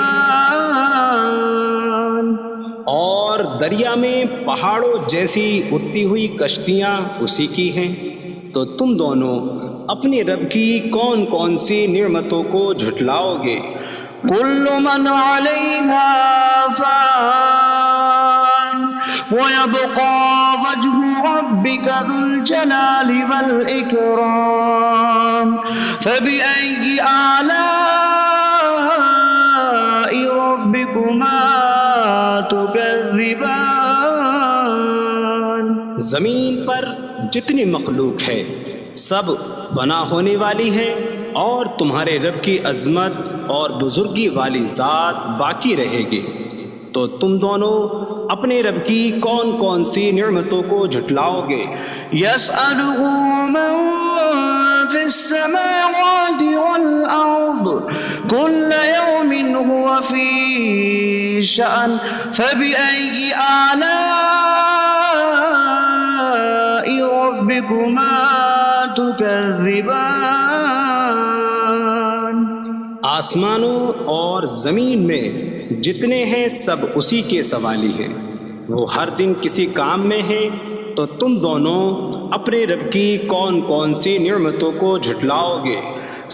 اور دریا میں پہاڑوں جیسی اڑتی ہوئی کشتیاں اسی کی ہیں، تو تم دونوں اپنے رب کی کون کون سی نعمتوں کو جھٹلاؤ گے؟ كُلُّ مَنْ عَلَيْهَا فَانٍ وَيَبْقَى وَجْهُ رَبِّكَ ذُو الْجَلَالِ وَالْإِكْرَامِ فَبِأَيِّ آلَاءِ رَبِّكُمَا تُكَذِّبَانِ؟ زمین پر جتنی مخلوق ہے سب فنا ہونے والی ہے، اور تمہارے رب کی عظمت اور بزرگی والی ذات باقی رہے گی، تو تم دونوں اپنے رب کی کون کون سی نعمتوں کو جھٹلاؤ گے؟ يَسْأَلُهُ مَن فِي السَّمَاوَاتِ وَالْأَرْضِ كُلَّ يَوْمٍ هُوَ فِي شَأْنٍ فَبِأَيِّ آلَاءِ رَبِّكُمَا تُكَذِّبَانِ؟ آسمانوں اور زمین میں جتنے ہیں سب اسی کے سوالی ہیں، وہ ہر دن کسی کام میں ہیں، تو تم دونوں اپنے رب کی کون کون سی نعمتوں کو جھٹلاؤ گے؟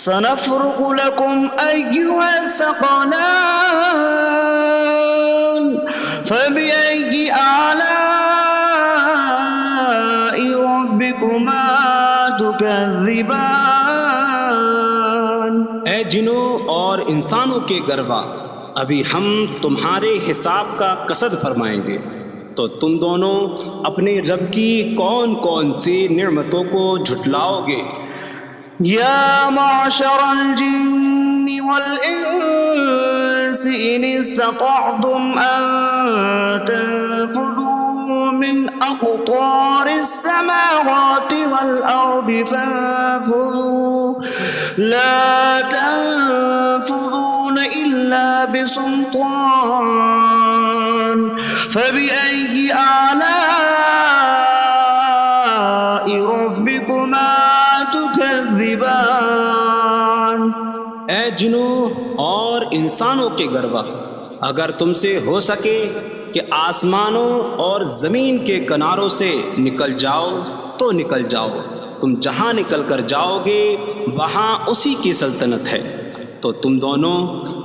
سَنَفْرُغُ لَكُمْ أَيُّهَ الثَّقَلَانِ فَبِأَيِّ آلَاءِ رَبِّكُمَا تُكَذِّبَانِ؟ اے جنوں اور انسانوں کے گروہ، ابھی ہم تمہارے حساب کا قصد فرمائیں گے، تو تم دونوں اپنے رب کی کون کون سی نعمتوں کو جھٹلاؤ گے؟ یا معشر الجن والانس ان استطعتم ان تنفذوا من اقطار السماوات والارض فانفذوا لا تنفذون الا بسلطان فبأي آلاء ربكما تكذبان؟ اے جنوں اور انسانوں کے گروہ، اگر تم سے ہو سکے کہ آسمانوں اور زمین کے کناروں سے نکل جاؤ تو نکل جاؤ، تم جہاں نکل کر جاؤ گے وہاں اسی کی سلطنت ہے، تو تم دونوں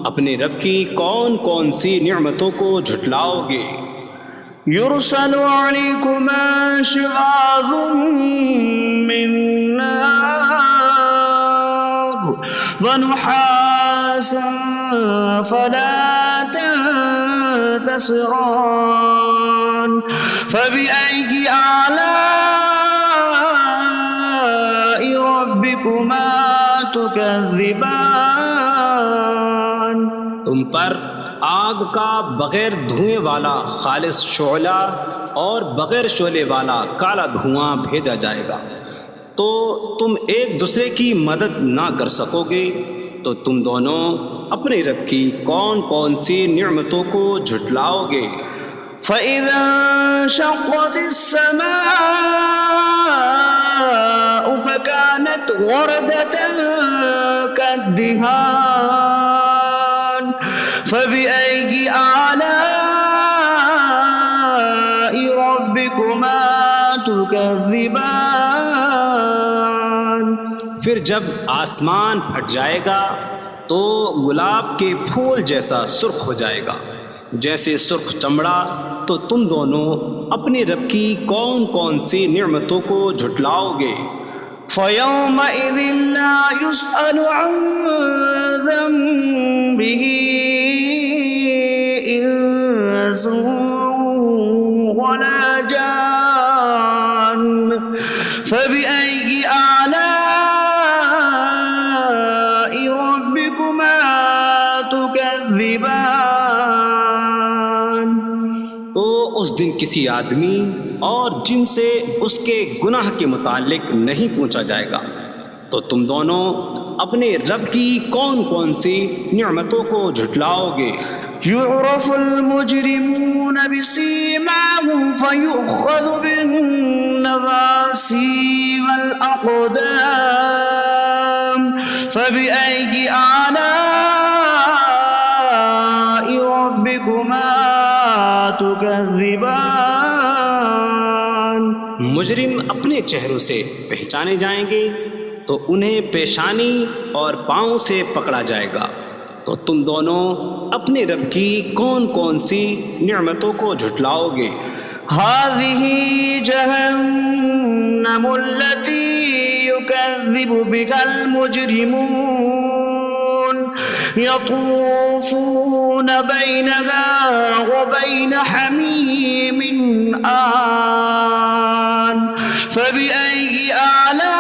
اپنے رب کی کون کون سی نعمتوں کو جھٹلاؤ گے؟ يرسل عليكما شواظ من نار ونحاسا فلا تنتصران فبأي آلاء ربكما تكذبان؟ تم پر آگ کا بغیر دھوئیں والا خالص شعلہ اور بغیر شعلے والا کالا دھواں بھیجا جائے گا، تو تم ایک دوسرے کی مدد نہ کر سکو گے، تو تم دونوں اپنے رب کی کون کون سی نعمتوں کو جھٹلاؤ گے؟ فَإِذَا انشَقَّتِ السَّمَاءُ فَكَانَتْ وَرْدَةً كَالدِّهَانِ فَبِأَيِّ آلَاءِ رَبِّكُمَا تُكَذِّبَانِ؟ پھر جب آسمان پھٹ جائے گا تو گلاب کے پھول جیسا سرخ ہو جائے گا، جیسے سرخ چمڑا، تو تم دونوں اپنے رب کی کون کون سی نعمتوں کو جھٹلاؤ گے؟ فَيَوْمَئِذٍ لَا يُسْأَلُ عَنْ ذَنبِهِ إِنسٌ فبأي آلاء ربكما تكذبان؟ تو اس دن کسی آدمی اور جن سے اس کے گناہ کے متعلق نہیں پوچھا جائے گا، تو تم دونوں اپنے رب کی کون کون سی نعمتوں کو جھٹلاؤ گے؟ يعرف المجرمون بسيماهم فيؤخذ بالنواصي والأقدام فبأي آلاء ربكما تكذبان؟ مجرم اپنے چہروں سے پہچانے جائیں گے تو انہیں پیشانی اور پاؤں سے پکڑا جائے گا، تو تم دونوں اپنے رب کی کون کون سی نعمتوں کو جھٹلاؤ گے؟ هذه جهنم التي يكذب بها المجرمون يطوفون بينها وبين حميم آن فبأي آلاء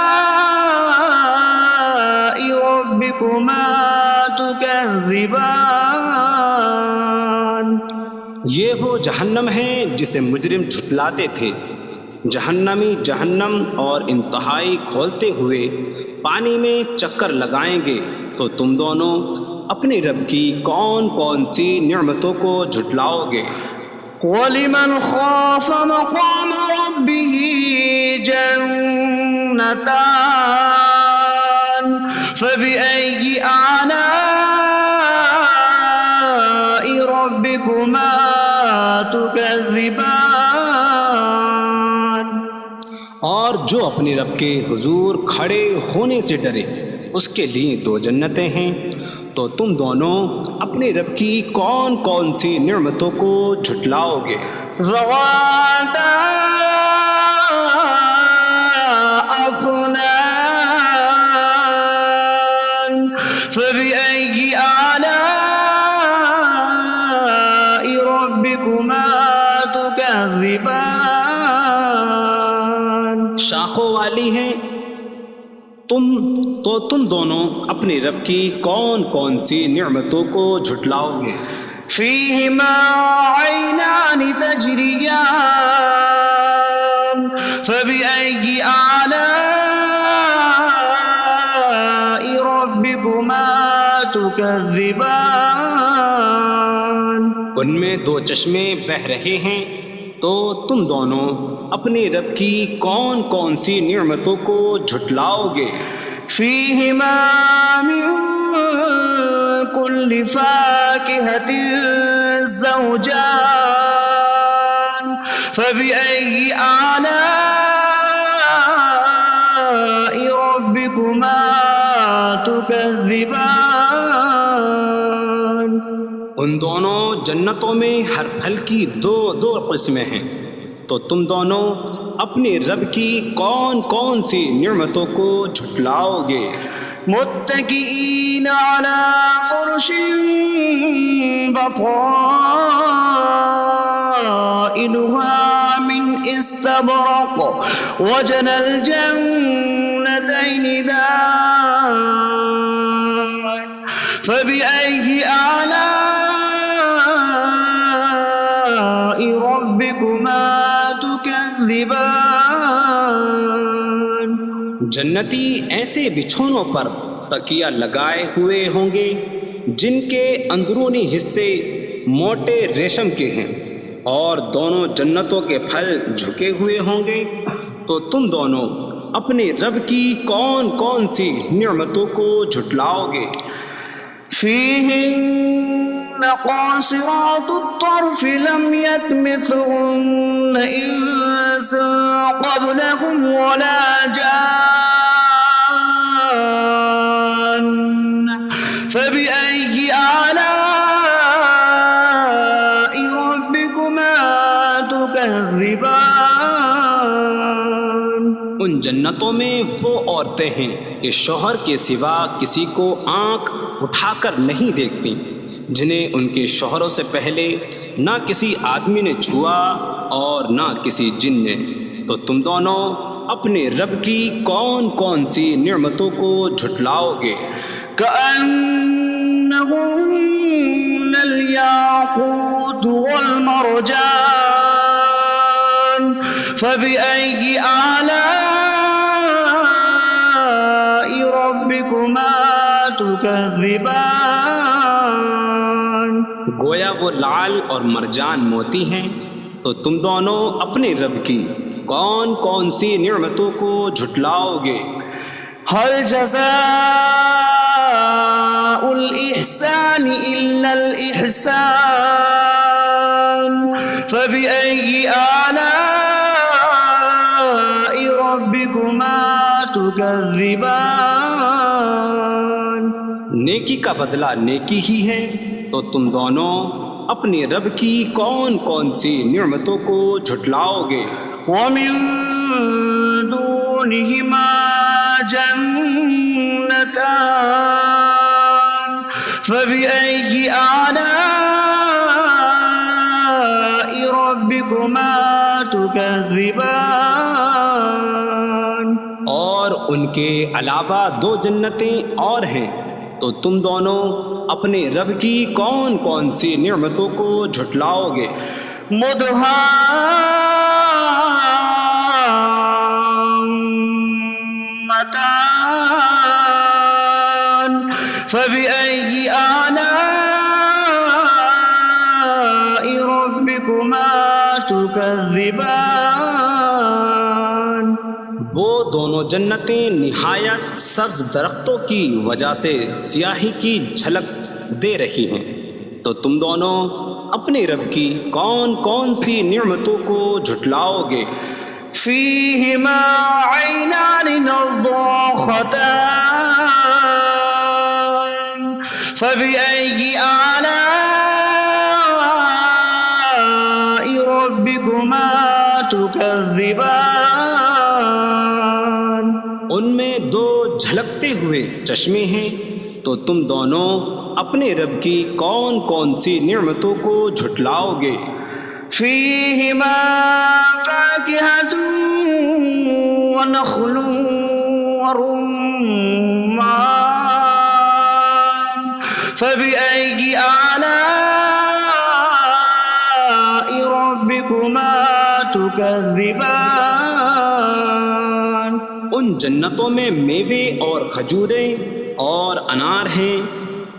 ربكما تكذبان؟ یہ وہ جہنم ہے جسے مجرم جھٹلاتے تھے۔ جہنمی جہنم اور انتہائی کھولتے ہوئے پانی میں چکر لگائیں گے، تو تم دونوں اپنے رب کی کون کون سی نعمتوں کو جھٹلاؤ گے؟ وَلِمَنْ خَافَ مَقَامَ رَبِّهِ جَنَّتَانِ فَبِأَيِّ آلَاءِ رَبِّكُمَا تُكَذِّبَانِ؟ اور جو اپنے رب کے حضور کھڑے ہونے سے ڈرے، اس کے لیے دو جنتیں ہیں، تو تم دونوں اپنے رب کی کون کون سی نعمتوں کو جھٹلاؤ گے؟ ذواتا افنان فبأي آلاء ربكما تكذبان؟ شاخوں والی ہیں تم دونوں اپنے رب کی کون کون سی نعمتوں کو جھٹلاؤ گے؟ فيهما عينان تجريان فبأي آلاء ربكما تكذبان؟ ان میں دو چشمے بہہ رہے ہیں، تو تم دونوں اپنے رب کی کون کون سی نعمتوں کو جھٹلاؤ گے؟ فيهما من كل فاكهة زوجان فبأي آلاء ربكما تكذبان؟ ان دونوں جنتوں میں ہر پھل کی دو قسمیں ہیں، تو تم دونوں اپنے رب کی کون کون سی نعمتوں کو جھٹلاؤ گے؟ متكئين على فرش بطائنها من استبرق وجنى الجنتين دان فبأي آلاء ربكما تكذبان؟ جنتی ایسے بچھونوں پر تکیہ لگائے ہوئے ہوں گے جن کے اندرونی حصے موٹے ریشم کے ہیں، اور دونوں جنتوں کے پھل جھکے ہوئے ہوں گے، تو تم دونوں اپنے رب کی کون کون سی نعمتوں کو جھٹلاؤ گے؟ فيهن قاصرات الطرف لم يطمثهن إنس قبلهم ولا جان فبأي آلاء ربكما تكذبان؟ ان جنتوں میں وہ عورتیں ہیں کہ شوہر کے سوا کسی کو آنکھ اٹھا کر نہیں دیکھتی، جنہیں ان کے شوہروں سے پہلے نہ کسی آدمی نے چھوا اور نہ کسی جن نے، تو تم دونوں اپنے رب کی کون کون سی نعمتوں کو جھٹلاؤ گے؟ كأنهن الياقوت والمرجان فبأي آلاء ربكما تكذبان گویا وہ لعل اور مرجان موتی ہیں، تو تم دونوں اپنے رب کی کون کون سی نعمتوں کو جھٹلاؤ گے؟ هل جزاء الإحسان إلا الإحسان فبأي آلاء ربكما تكذبان نیکی کا بدلہ نیکی ہی ہے، تو تم دونوں اپنے رب کی کون کون سی نعمتوں کو جھٹلاؤ گے؟ ومن دونهما جنتان فبأي آلاء ربكما تكذبان اور ان کے علاوہ دو جنتیں اور ہیں، تو تم دونوں اپنے رب کی کون کون سی نعمتوں کو جھٹلاؤ گے؟ مدهامتان فبأي آلاء ربكما تكذبان وہ دونوں جنتیں نہایت سبز درختوں کی وجہ سے سیاہی کی جھلک دے رہی ہیں، تو تم دونوں اپنے رب کی کون کون سی نعمتوں کو جھٹلاؤ گے؟ فيهما عينان نضاختان فبأي آلاء ربكما تكذبان ان میں دو جھلکتے ہوئے چشمے ہیں، تو تم دونوں اپنے رب کی کون کون سی نعمتوں کو جھٹلاؤ گے؟ فيهما فاكهة ونخل ورمان فبأي آلاء ربكما تكذبان ان جنتوں میں میوے اور کھجوریں اور انار ہیں،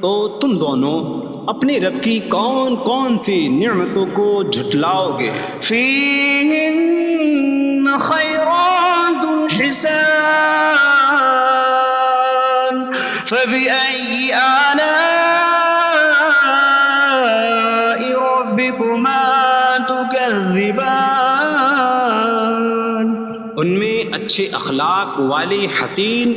تو تم دونوں اپنے رب کی کون کون سی نعمتوں کو جھٹلاؤ گے؟ فيهن خيرات حسان فبأي آلاء ربكما تكذبان ان میں اچھے اخلاق والی حسین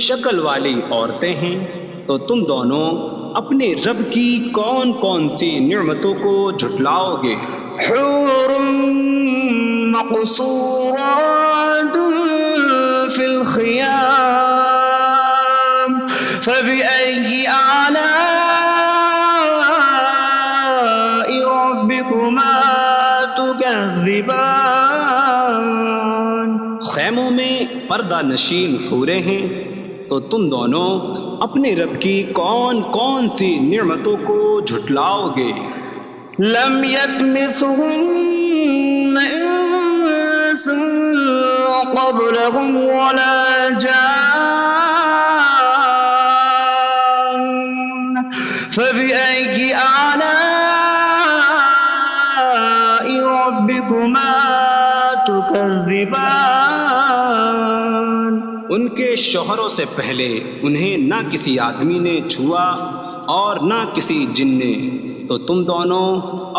شکل والی عورتیں ہیں، تو تم دونوں اپنے رب کی کون کون سی نعمتوں کو جھٹلاؤ گے؟ حور مقصورات في الخيام فبأي آلاء ربكما تكذبان خیموں میں پردہ نشین حوریں ہیں، تو تم دونوں اپنے رب کی کون کون سی نعمتوں کو جھٹلاؤ گے؟ لم يطمثهن انس قبلهم ولا جان فبأي آلاء ربكما تكذبان ان کے شوہروں سے پہلے انہیں نہ کسی آدمی نے چھوا اور نہ کسی جن نے، تو تم دونوں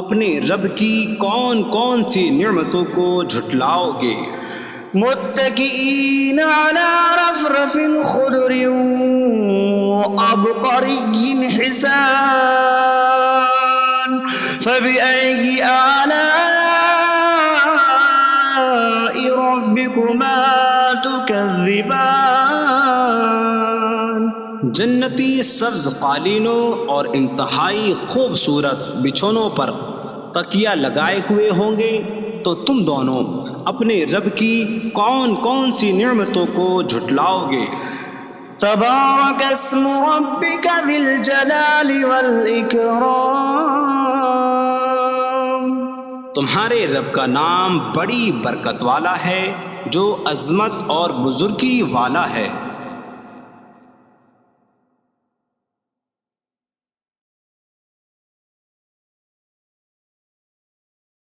اپنے رب کی کون کون سی نعمتوں کو جھٹلاؤ گے؟ متكئين على رفرف خضر وعبقري حسان فبأي آلاء ربكما تكذبان جنتی سبز قالینوں اور انتہائی خوبصورت بچھونوں پر تکیہ لگائے ہوئے ہوں گے، تو تم دونوں اپنے رب کی کون کون سی نعمتوں کو جھٹلاؤ گے؟ تبارک اسم ربک ذی الجلال والإکرام، تمہارے رب کا نام بڑی برکت والا ہے جو عظمت اور بزرگی والا ہے۔